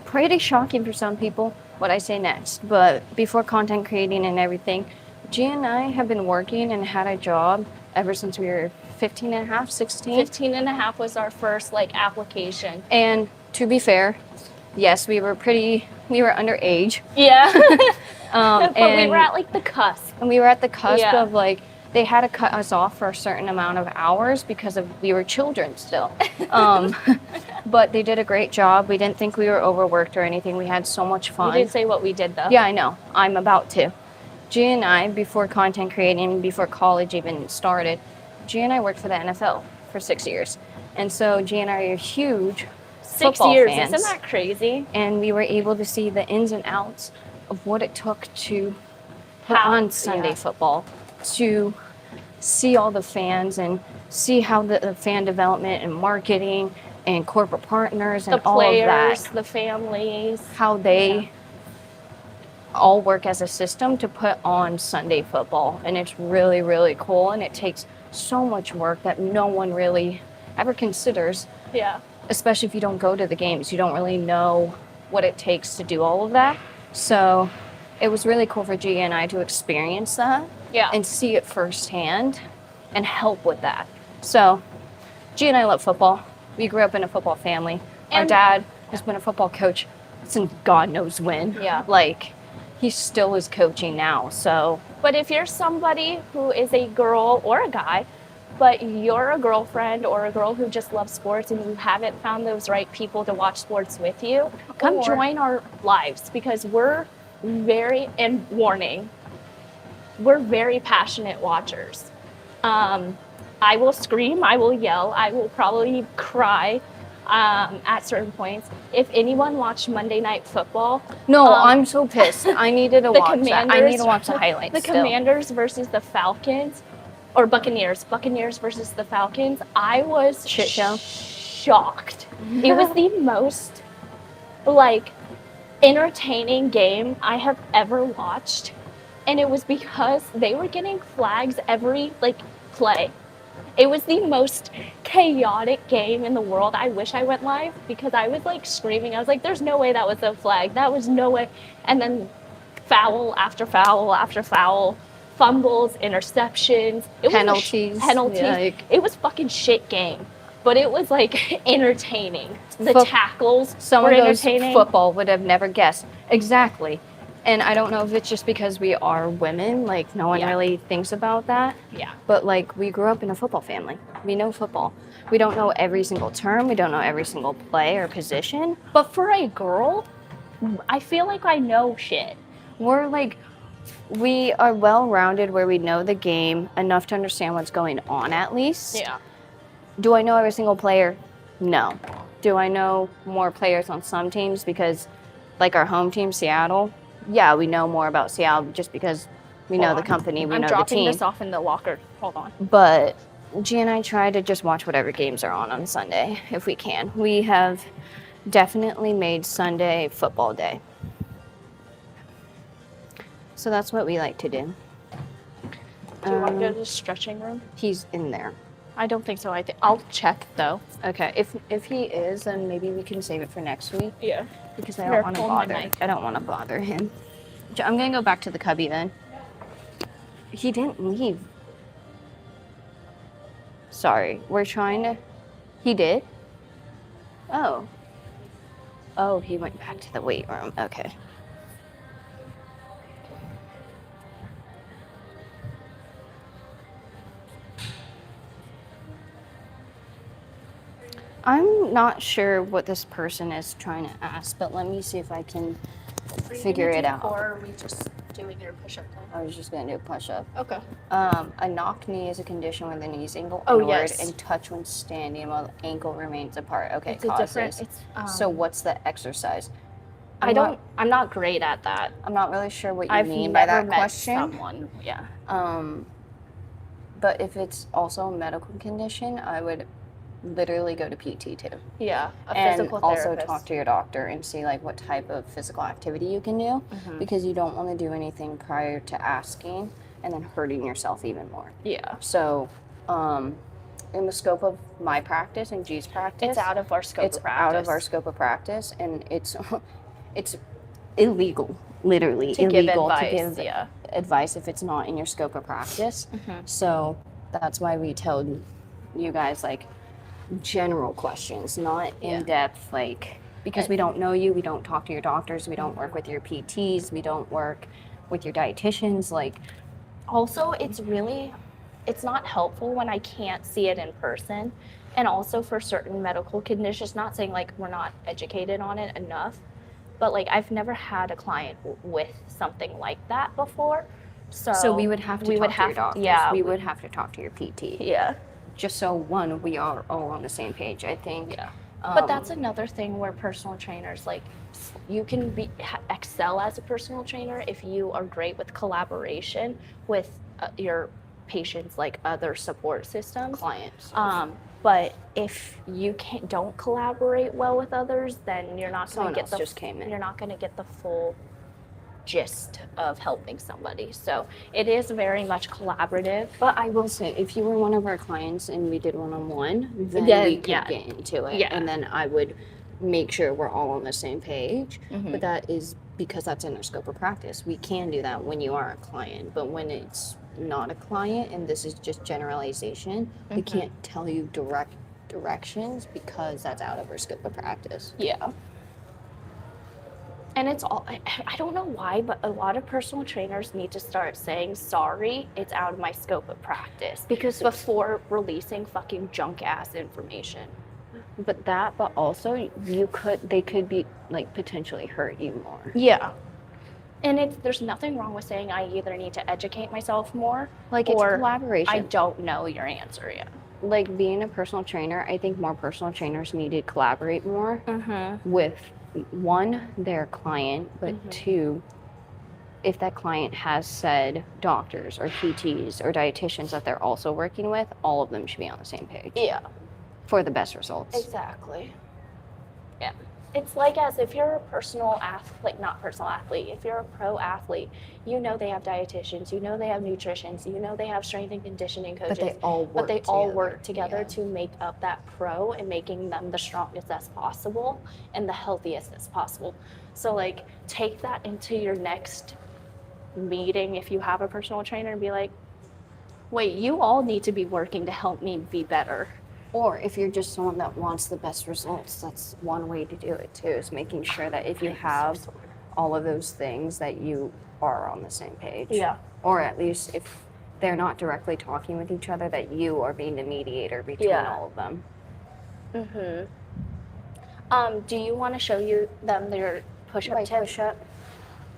pretty shocking for some people, what I say next. But before content creating and everything, G and I have been working and had a job ever since we were 15 and a half, 16. 15 and a half was our first application. And to be fair, yes, we were underage. Yeah. But we and were at the cusp. And we were at the cusp Yeah. of they had to cut us off for a certain amount of hours because we were children still. But they did a great job. We didn't think we were overworked or anything. We had so much fun. We didn't say what we did though. Yeah, I know. I'm about to. G and I, before content creating, before college even started, G and I worked for the NFL for 6 years. And so G and I are huge 6 football years. fans. Isn't that crazy? And we were able to see the ins and outs of what it took to put on Sunday football, to see all the fans and see how the fan development and marketing and corporate partners and The all of players, that, the families. how they all work as a system to put on Sunday football. And it's really, really cool. And it takes so much work that no one really ever considers, Yeah. especially if you don't go to the games. You don't really know what it takes to do all of that. So it was really cool for Gia and I to experience that Yeah. and see it firsthand and help with that. So Gia and I love football. We grew up in a football family. Our And- dad has been a football coach since God knows when. Yeah. Like, he still is coaching now, so. But if you're somebody who is a girl or a guy, but you're a girlfriend or a girl who just loves sports and you haven't found those right people to watch sports with you, come Or- join our lives, because we're very, and warning, we're very passionate watchers. I will scream, I will yell, I will probably cry at certain points. If anyone watched Monday Night Football, No, I'm so pissed. I needed to the watch that. I need to watch the highlights The still. Commanders versus the Falcons, or Buccaneers versus the Falcons, I was Shit show? shocked. It was the most, like, entertaining game I have ever watched. And it was because they were getting flags every, like, play. It was the most chaotic game in the world. I wish I went live, because I was like screaming. I was like, there's no way that was a flag. That was no way. And then foul after foul after foul, fumbles, interceptions. It was Penalties. penalties. Yeah, like- It was fucking shit game. But it was like entertaining. The Fo- tackles were Someone goes entertaining. football would have never guessed. Exactly. And I don't know if it's just because we are women, like no one Yeah. really thinks about that. Yeah. But like we grew up in a football family. We know football. We don't know every single term. We don't know every single play or position. But for a girl, I feel like I know shit. We're like, we are well-rounded where we know the game enough to understand what's going on at least. Yeah. Do I know every single player? No. Do I know more players on some teams because, like our home team, Seattle? Yeah, we know more about Seattle just because we know the company, we I'm know the dropping team. this off in the locker. Hold on. But G and I try to just watch whatever games are on Sunday if we can. We have definitely made Sunday football day. So that's what we like to do. Do you want to go to the stretching room? He's in there. I don't think so. I'll check though. Okay, if he is, then maybe we can save it for next week. Yeah. Because I Here, don't want to hold my bother. mic. I don't want to bother him. I'm gonna go back to the cubby then. He didn't leave. Sorry, we're trying to. He did. Oh. Oh, he went back to the weight room. Okay. I'm not sure what this person is trying to ask, but let me see if I can figure it out. Or are we just doing your push-up time? I was just gonna do a push-up. Okay. A knock knee is a condition where the knees angle Oh, inward yes. and touch when standing while the ankle remains apart. Okay, It's a causes. different. It's. So what's the exercise? I'm not great at that. I'm not really sure what you I've mean never by that met question. someone. Yeah. But if it's also a medical condition, I would literally go to PT too. Yeah. A And physical also therapist. talk to your doctor and see like what type of physical activity you can do, because you don't want to do anything prior to asking and then hurting yourself even more. Yeah. So, in the scope of my practice and G's practice, It's out of our scope it's of practice. out of our scope of practice, and it's illegal, literally To give illegal advice, to give yeah. advice if it's not in your scope of practice. So that's why we tell you guys like general questions, not in depth, like because we don't know you, we don't talk to your doctors, we don't work with your PTs, we don't work with your dietitians, like. Also, it's not helpful when I can't see it in person. And also for certain medical conditions, not saying like we're not educated on it enough, but like I've never had a client with something like that before. So We would have to talk to your doctors. Yeah. We would have to talk to your PT. Yeah. Just so one, we are all on the same page, I think. Yeah. But that's another thing where personal trainers, like, you can excel as a personal trainer if you are great with collaboration with your patients, like other support systems. clients. But if you don't collaborate well with others, then you're not going Someone to get else the just came in. You're not going to get the full gist of helping somebody. So it is very much collaborative. But I will say, if you were one of our clients and we did one-on-one, then Yeah, we could yeah. get into it. Yeah. And then I would make sure we're all on the same page. Mm-hmm. But that is because that's in our scope of practice. We can do that when you are a client. But when it's not a client and this is just generalization, we can't tell you direct directions because that's out of our scope of practice. Yeah. And it's all, I don't know why, but a lot of personal trainers need to start saying, sorry, it's out of my scope of practice. Because before releasing fucking junk ass information. but also they could be like potentially hurt you more. Yeah. And there's nothing wrong with saying I either need to educate myself more, Like, it's or collaboration. I don't know your answer yet. Like, being a personal trainer, I think more personal trainers need to collaborate more with, one, their client, but two, if that client has said doctors or PTs or dietitians that they're also working with, all of them should be on the same page. Yeah. For the best results. Exactly. Yeah. It's like as if you're a personal athlete, not personal athlete, if you're a pro athlete, you know they have dietitians, you know they have nutritionists, you know they have strength and conditioning coaches. But they all work together to make up that pro and making them the strongest as possible and the healthiest as possible. So like take that into your next meeting if you have a personal trainer and be like, wait, you all need to be working to help me be better. Or if you're just someone that wants the best results, that's one way to do it too, is making sure that if you have all of those things that you are on the same page. Yeah. Or at least if they're not directly talking with each other, that you are being the mediator between all of them. Do you want to show them their push-up tip? Push-up.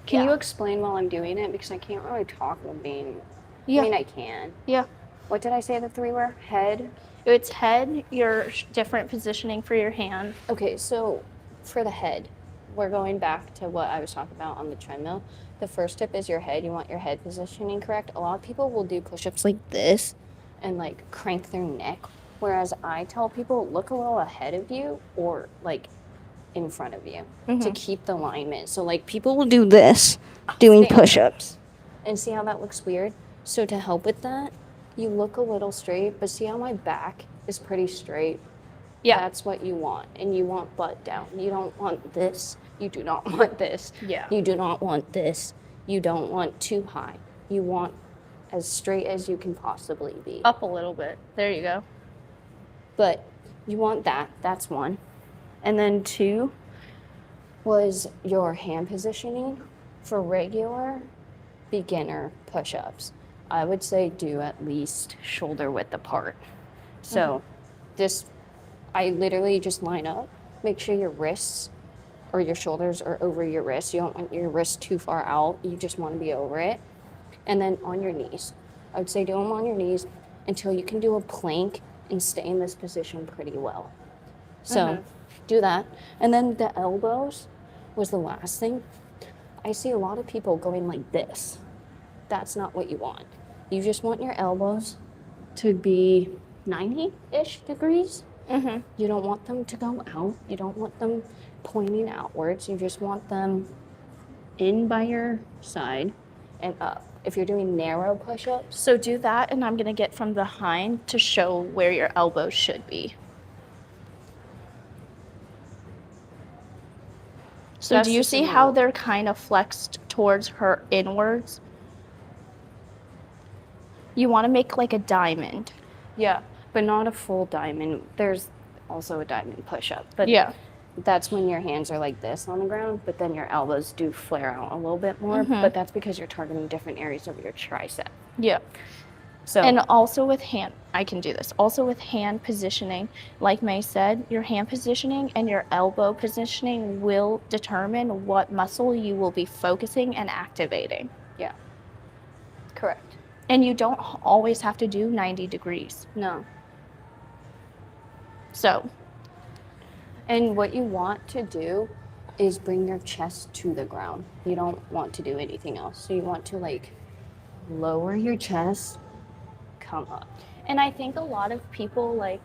Can you explain while I'm doing it? Because I can't really talk while being... Yeah. I mean, I can. Yeah. What did I say the three were? Head? It's head, your different positioning for your hand. Okay, so for the head, we're going back to what I was talking about on the treadmill. The first tip is your head. You want your head positioning correct. A lot of people will do push-ups like this and like crank their neck, whereas I tell people look a little ahead of you or like in front of you to keep the alignment. So like people will do this doing push-ups and see how that looks weird. So to help with that, you look a little straight, but see how my back is pretty straight? Yeah. That's what you want. And you want butt down. You don't want this. You do not want this. Yeah. You do not want this. You don't want too high. You want as straight as you can possibly be. Up a little bit. There you go. But you want that. That's one. And then two was your hand positioning for regular beginner push-ups. I would say do at least shoulder width apart. So I literally just line up, make sure your wrists or your shoulders are over your wrists. You don't want your wrists too far out. You just want to be over it. And then on your knees. I would say do them on your knees until you can do a plank and stay in this position pretty well. So do that. And then the elbows was the last thing. I see a lot of people going like this. That's not what you want. You just want your elbows to be 90-ish degrees. You don't want them to go out. You don't want them pointing outwards. You just want them in by your side and up. If you're doing narrow push-ups. So do that, and I'm going to get from behind to show where your elbows should be. So do you see how they're kind of flexed towards her inwards? You want to make like a diamond. Yeah, but not a full diamond. There's also a diamond push-up. But yeah, that's when your hands are like this on the ground, but then your elbows do flare out a little bit more. But that's because you're targeting different areas of your tricep. Yeah. So and also with hand, I can do this. Also with hand positioning, like May said, your hand positioning and your elbow positioning will determine what muscle you will be focusing and activating. Yeah. Correct. And you don't always have to do 90 degrees. No. So. And what you want to do is bring your chest to the ground. You don't want to do anything else. So you want to like lower your chest, come up. And I think a lot of people, like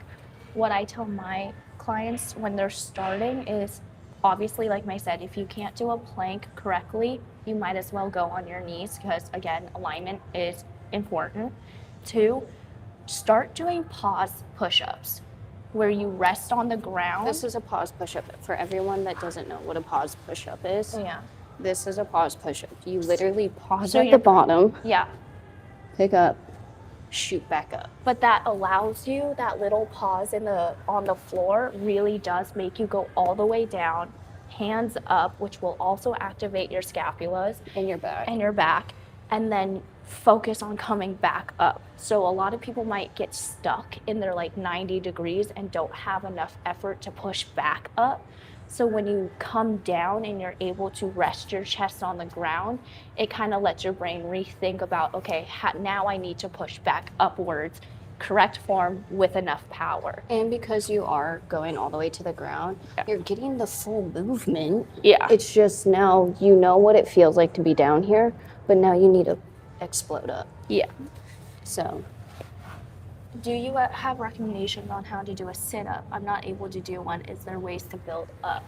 what I tell my clients when they're starting is obviously, like I said, if you can't do a plank correctly, you might as well go on your knees because, again, alignment is important. 2, start doing pause push-ups where you rest on the ground. This is a pause push-up. For everyone that doesn't know what a pause push-up is, Yeah. this is a pause push-up. You literally pause So at the you're- bottom, Yeah. pick up, shoot back up. But that allows you, that little pause on the floor really does make you go all the way down, hands up, which will also activate your scapulas In your back. and your back, and then focus on coming back up. So a lot of people might get stuck in their like 90 degrees and don't have enough effort to push back up. So when you come down and you're able to rest your chest on the ground, it kind of lets your brain rethink about, okay, now I need to push back upwards, correct form with enough power. And because you are going all the way to the ground, you're getting the full movement. Yeah. It's just now you know what it feels like to be down here, but now you need to explode up. Yeah. So, Do you have recommendations on how to do a sit-up? I'm not able to do one. Is there ways to build up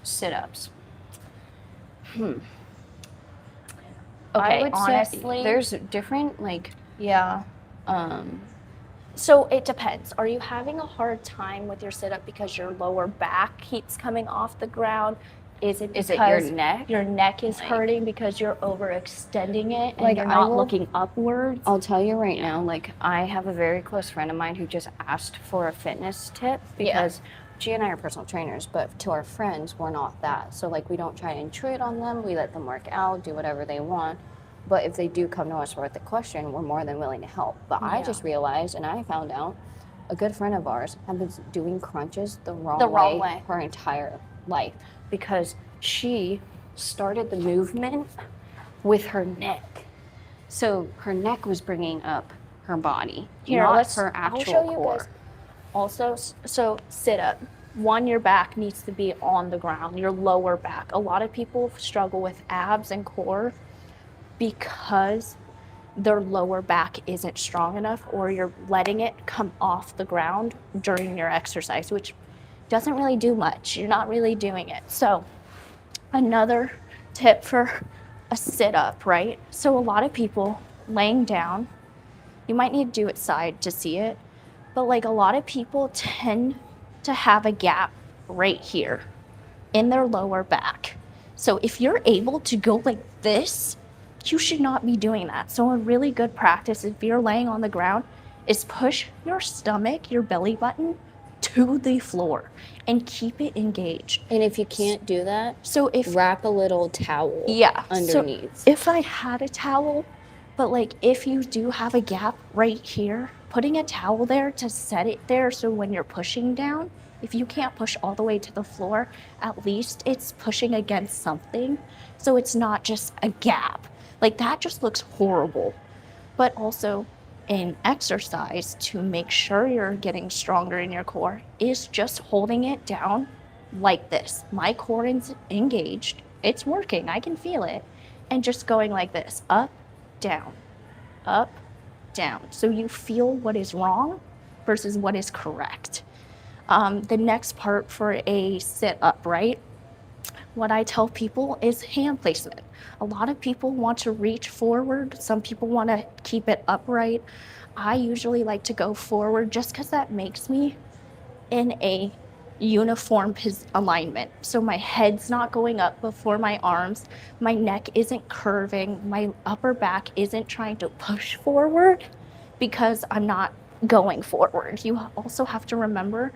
sit-ups? Okay, I would honestly, say there's different like yeah. So it depends. Are you having a hard time with your sit-up because your lower back keeps coming off the ground? Is it Is because it your neck? your neck is Like- hurting because you're overextending it and Like, you're I not will- looking upwards? I'll tell you right now, like I have a very close friend of mine who just asked for a fitness tip because she and I are personal trainers, but to our friends, we're not that. So like we don't try to intrude on them. We let them work out, do whatever they want. But if they do come to us with a question, we're more than willing to help. But I Yeah. just realized, and I found out, a good friend of ours had been doing crunches the wrong wrong way way. her entire life because she started the movement with her neck. So her neck was bringing up her body, not her actual I'll show you core. guys. Also, so sit up. One, your back needs to be on the ground, your lower back. A lot of people struggle with abs and core because their lower back isn't strong enough, or you're letting it come off the ground during your exercise, which doesn't really do much. You're not really doing it. So another tip for a sit up, right? So a lot of people laying down, you might need to do it side to see it, but like a lot of people tend to have a gap right here in their lower back. So if you're able to go like this, you should not be doing that. So a really good practice if you're laying on the ground is push your stomach, your belly button to the floor and keep it engaged. And if you can't do that, So if wrap a little towel underneath. So if I had a towel, but like if you do have a gap right here, putting a towel there to set it there so when you're pushing down, if you can't push all the way to the floor, at least it's pushing against something. So it's not just a gap. Like that just looks horrible. But also in exercise to make sure you're getting stronger in your core is just holding it down like this. My core is engaged. It's working. I can feel it. And just going like this, up, down, up, down. So you feel what is wrong versus what is correct. The next part for a sit up, right? What I tell people is hand placement. A lot of people want to reach forward. Some people want to keep it upright. I usually like to go forward just because that makes me in a uniform alignment. So my head's not going up before my arms. My neck isn't curving. My upper back isn't trying to push forward because I'm not going forward. You also have to remember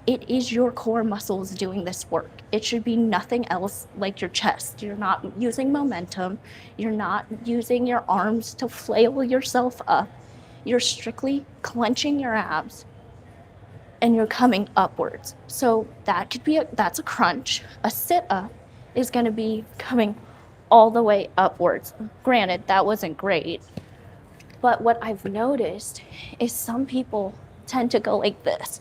it is your core muscles doing this work. It should be nothing else like your chest. You're not using momentum. You're not using your arms to flail yourself up. You're strictly clenching your abs and you're coming upwards. So that could be that's a crunch. A sit up is going to be coming all the way upwards. Granted, that wasn't great. But what I've noticed is some people tend to go like this,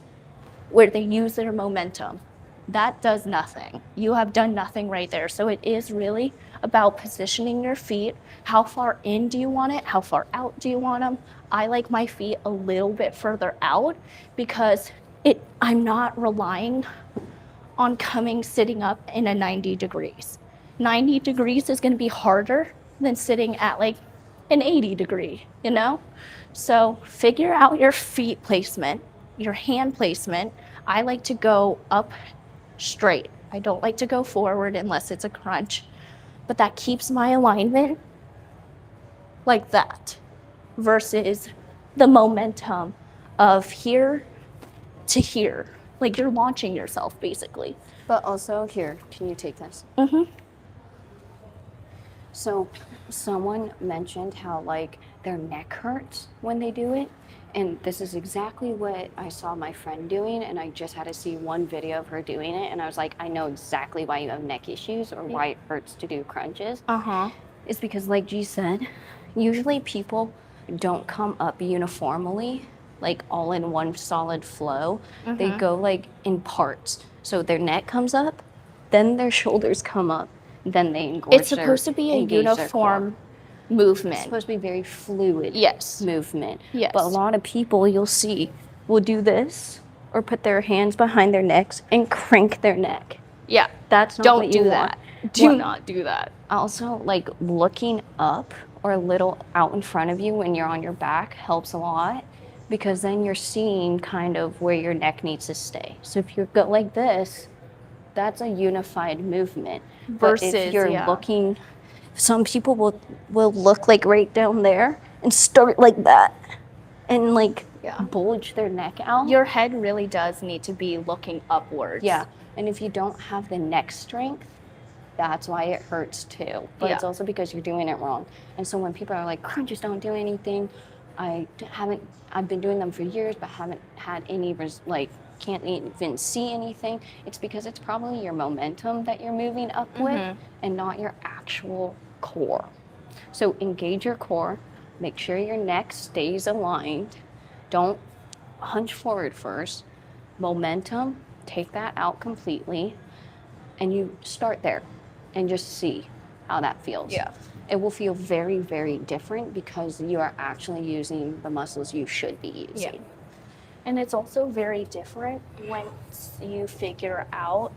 where they use their momentum. That does nothing. You have done nothing right there. So it is really about positioning your feet. How far in do you want it? How far out do you want them? I like my feet a little bit further out because I'm not relying on sitting up in a 90 degrees. 90 degrees is going to be harder than sitting at like an 80 degree, you know? So figure out your feet placement, your hand placement. I like to go up straight. I don't like to go forward unless it's a crunch, but that keeps my alignment like that versus the momentum of here to here. Like you're launching yourself basically. But also here, can you take this? Mm-hmm. So someone mentioned how like their neck hurts when they do it. And this is exactly what I saw my friend doing. And I just had to see one video of her doing it. And I was like, I know exactly why you have neck issues or why it hurts to do crunches. Uh-huh. It's because like G said, usually people don't come up uniformly, like all in one solid flow. They go like in parts. So their neck comes up, then their shoulders come up, then they engorge. It's supposed to be a uniform movement. It's supposed to be very fluid Yes. movement. Yes. But a lot of people you'll see will do this or put their hands behind their necks and crank their neck. Yeah. That's not Don't what do you that. want. Do not do that. Also, like looking up or a little out in front of you when you're on your back helps a lot because then you're seeing kind of where your neck needs to stay. So if you go like this, that's a unified movement. Versus, but if you're looking, some people will look like right down there and start like that and like bulge their neck out. Your head really does need to be looking upwards. Yeah, and if you don't have the neck strength, that's why it hurts too. But it's also because you're doing it wrong. And so when people are like, crunches don't do anything, I've been doing them for years, but haven't had any, can't even see anything. It's because it's probably your momentum that you're moving up with and not your actual core. So engage your core, make sure your neck stays aligned. Don't hunch forward first. Momentum, take that out completely. And you start there and just see how that feels. Yeah. It will feel very, very different because you are actually using the muscles you should be using. Yeah. And it's also very different once you figure out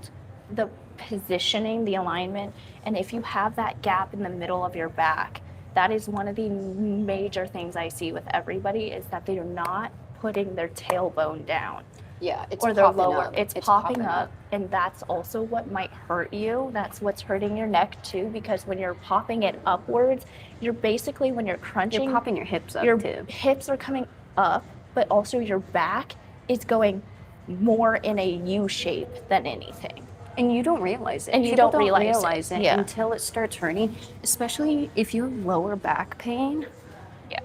the positioning, the alignment, and if you have that gap in the middle of your back, that is one of the major things I see with everybody is that they're not putting their tailbone down. Yeah, it's or their popping lower. up. It's popping up, and that's also what might hurt you. That's what's hurting your neck too, because when you're popping it upwards, you're basically when you're crunching, you're popping your hips up your too. Hips are coming up, but also your back is going more in a U shape than anything. And you don't realize it. And you People don't realize it. Yeah. until it starts hurting, especially if you have lower back pain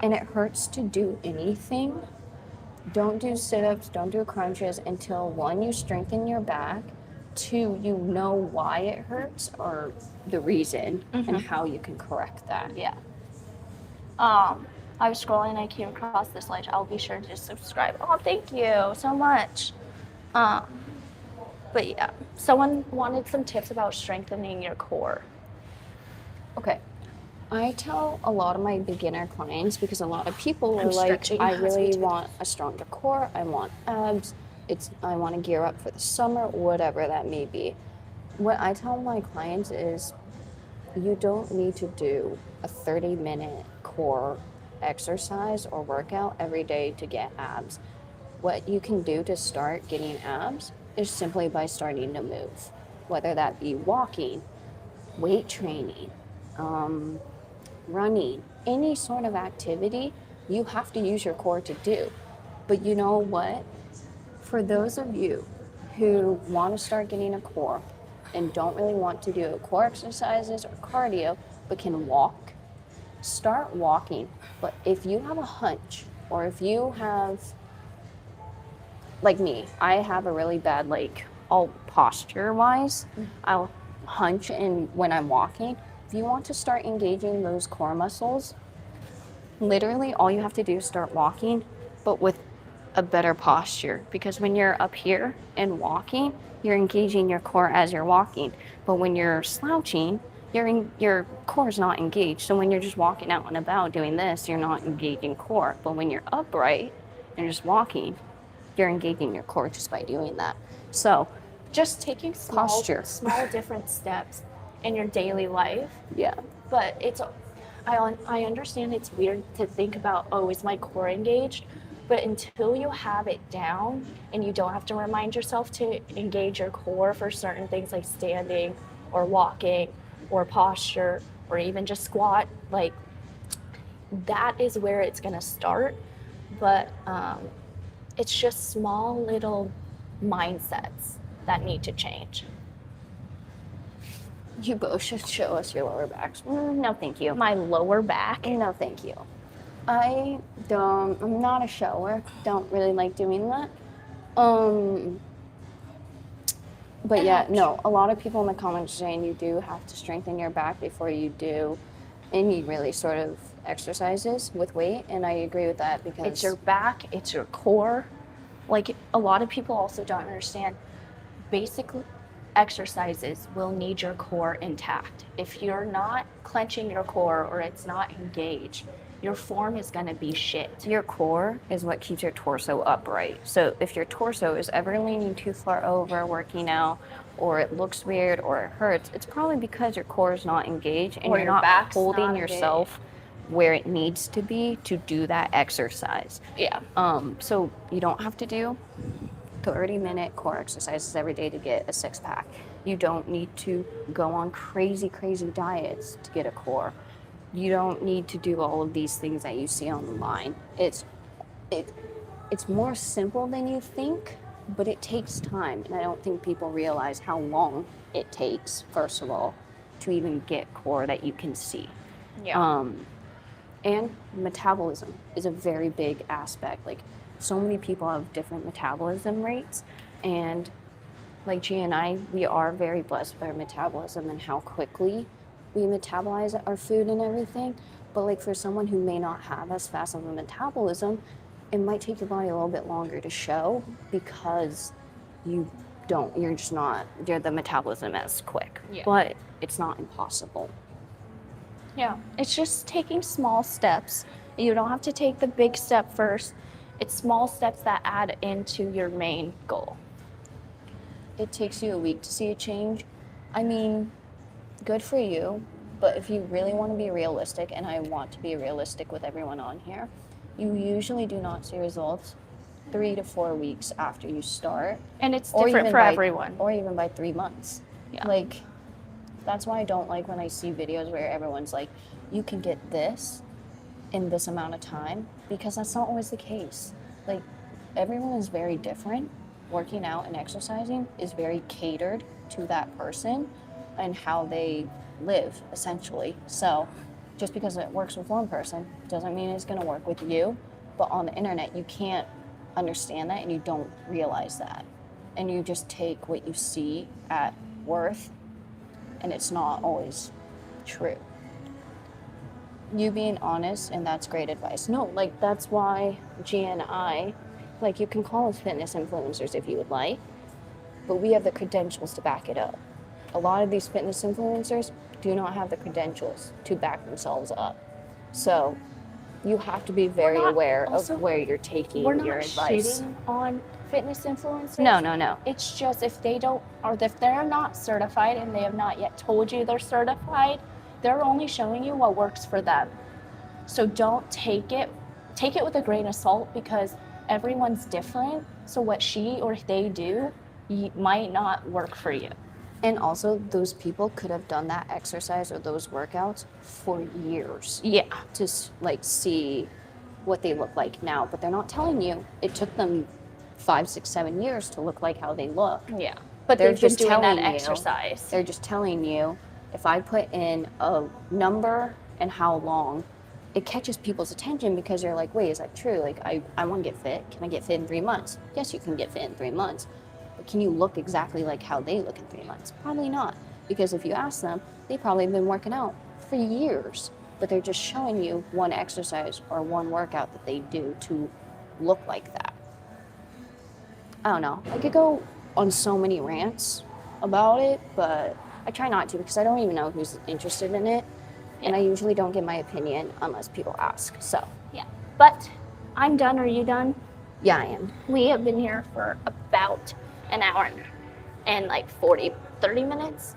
and it hurts to do anything. Don't do sit-ups, don't do crunches until one, you strengthen your back, two, you know why it hurts or the reason and how you can correct that. Yeah. I was scrolling and I came across this like I'll be sure to subscribe. Oh, thank you so much. But yeah, someone wanted some tips about strengthening your core. Okay. I tell a lot of my beginner clients because a lot of people are like, stretching. I really want a stronger core, I want abs, I want to gear up for the summer, whatever that may be. What I tell my clients is you don't need to do a 30-minute core exercise or workout every day to get abs. What you can do to start getting abs is simply by starting to move, whether that be walking, weight training, running, any sort of activity, you have to use your core to do. But you know what? For those of you who want to start getting a core and don't really want to do core exercises or cardio, but can walk, start walking. But if you have a hunch, or if you have, like me, I have a really bad, all posture-wise, I'll hunch when I'm walking. If you want to start engaging those core muscles, literally all you have to do is start walking, but with a better posture. Because when you're up here and walking, you're engaging your core as you're walking. But when you're slouching, your core is not engaged. So when you're just walking out and about doing this, you're not engaging core. But when you're upright and just walking, you're engaging your core just by doing that. So just taking Posture. small different steps in your daily life. Yeah. But I understand it's weird to think about, oh, is my core engaged? But until you have it down and you don't have to remind yourself to engage your core for certain things like standing or walking or posture or even just squat, like that is where it's going to start. But it's just small little mindsets that need to change. You both should show us your lower backs. No, thank you. My lower back. No, thank you. I'm not a shower. Don't really like doing that. But yeah, no, a lot of people in the comments are saying you do have to strengthen your back before you do any really sort of exercises with weight, and I agree with that because It's your back, it's your core. Like a lot of people also don't understand, basic exercises will need your core intact. If you're not clenching your core or it's not engaged, your form is going to be shit. your core is what keeps your torso upright. So if your torso is ever leaning too far over working out, or it looks weird or it hurts, it's probably because your core is not engaged and Or you're your not back's holding not yourself where it needs to be to do that exercise. Yeah. So you don't have to do 30-minute core exercises every day to get a six-pack. You don't need to go on crazy diets to get a core. You don't need to do all of these things that you see online. It's more simple than you think, but it takes time, and I don't think people realize how long it takes, first of all, to even get core that you can see. Yeah. And metabolism is a very big aspect. Like, so many people have different metabolism rates, and like G and I, we are very blessed with our metabolism and how quickly we metabolize our food and everything. But like for someone who may not have as fast of a metabolism, it might take your body a little bit longer to show because you're just not, the metabolism as quick. Yeah. But it's not impossible. Yeah. It's just taking small steps. You don't have to take the big step first. It's small steps that add into your main goal. It takes you a week to see a change. I mean, good for you, but if you really want to be realistic, and I want to be realistic with everyone on here, you usually do not see results 3 to 4 weeks after you start. And it's or different even for by- everyone. Or even by 3 months. Yeah. Like, that's why I don't like when I see videos where everyone's like, you can get this in this amount of time, because that's not always the case. Like, everyone is very different. Working out and exercising is very catered to that person and how they live, essentially. So just because it works with one person doesn't mean it's going to work with you. But on the internet, you can't understand that, and you don't realize that. And you just take what you see at worth, and it's not always true. You being honest, and that's great advice. No, like, that's why G and I, like, you can call us fitness influencers if you would like, but we have the credentials to back it up. A lot of these fitness influencers do not have the credentials to back themselves up. So you have to be very aware of where you're taking We're not your advice. shitting on fitness influencers. No. It's just if they don't, or if they're not certified and they have not yet told you they're certified, they're only showing you what works for them. So don't take it with a grain of salt, because everyone's different. So what she or they do might not work for you. And also, those people could have done that exercise or those workouts for years. Yeah. To like see what they look like now, but they're not telling you it took them 5, 6, 7 years to look like how they look. Yeah. But They're they've been just doing that telling you. exercise. They're just telling you, if I put in a number and how long, it catches people's attention, because they're like, wait, is that true? Like, I want to get fit. Can I get fit in 3 months? Yes, you can get fit in 3 months. But can you look exactly like how they look in 3 months? Probably not. Because if you ask them, they probably have been working out for years, but they're just showing you one exercise or one workout that they do to look like that. I don't know. I could go on so many rants about it, but I try not to, because I don't even know who's interested in it. And I usually don't give my opinion unless people ask. So, Yeah. But I'm done. Are you done? yeah, I am. We have been here for about an hour in like 30 minutes,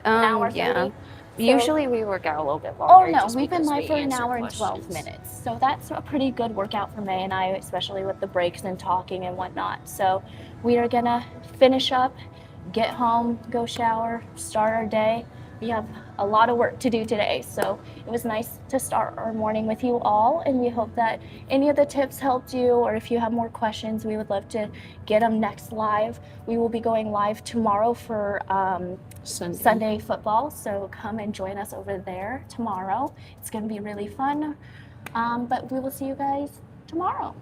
an hour 30. Yeah. So- Usually we work out a little bit Oh longer. no, just we've been because live we for an answer hour and 12 questions. minutes. So that's a pretty good workout for May and I, especially with the breaks and talking and whatnot. So we are gonna finish up, get home, go shower, start our day. We have a lot of work to do today. So it was nice to start our morning with you all, and we hope that any of the tips helped you, or if you have more questions, we would love to get them next live. We will be going live tomorrow for Sunday football, so come and join us over there tomorrow. It's going to be really fun, but we will see you guys tomorrow.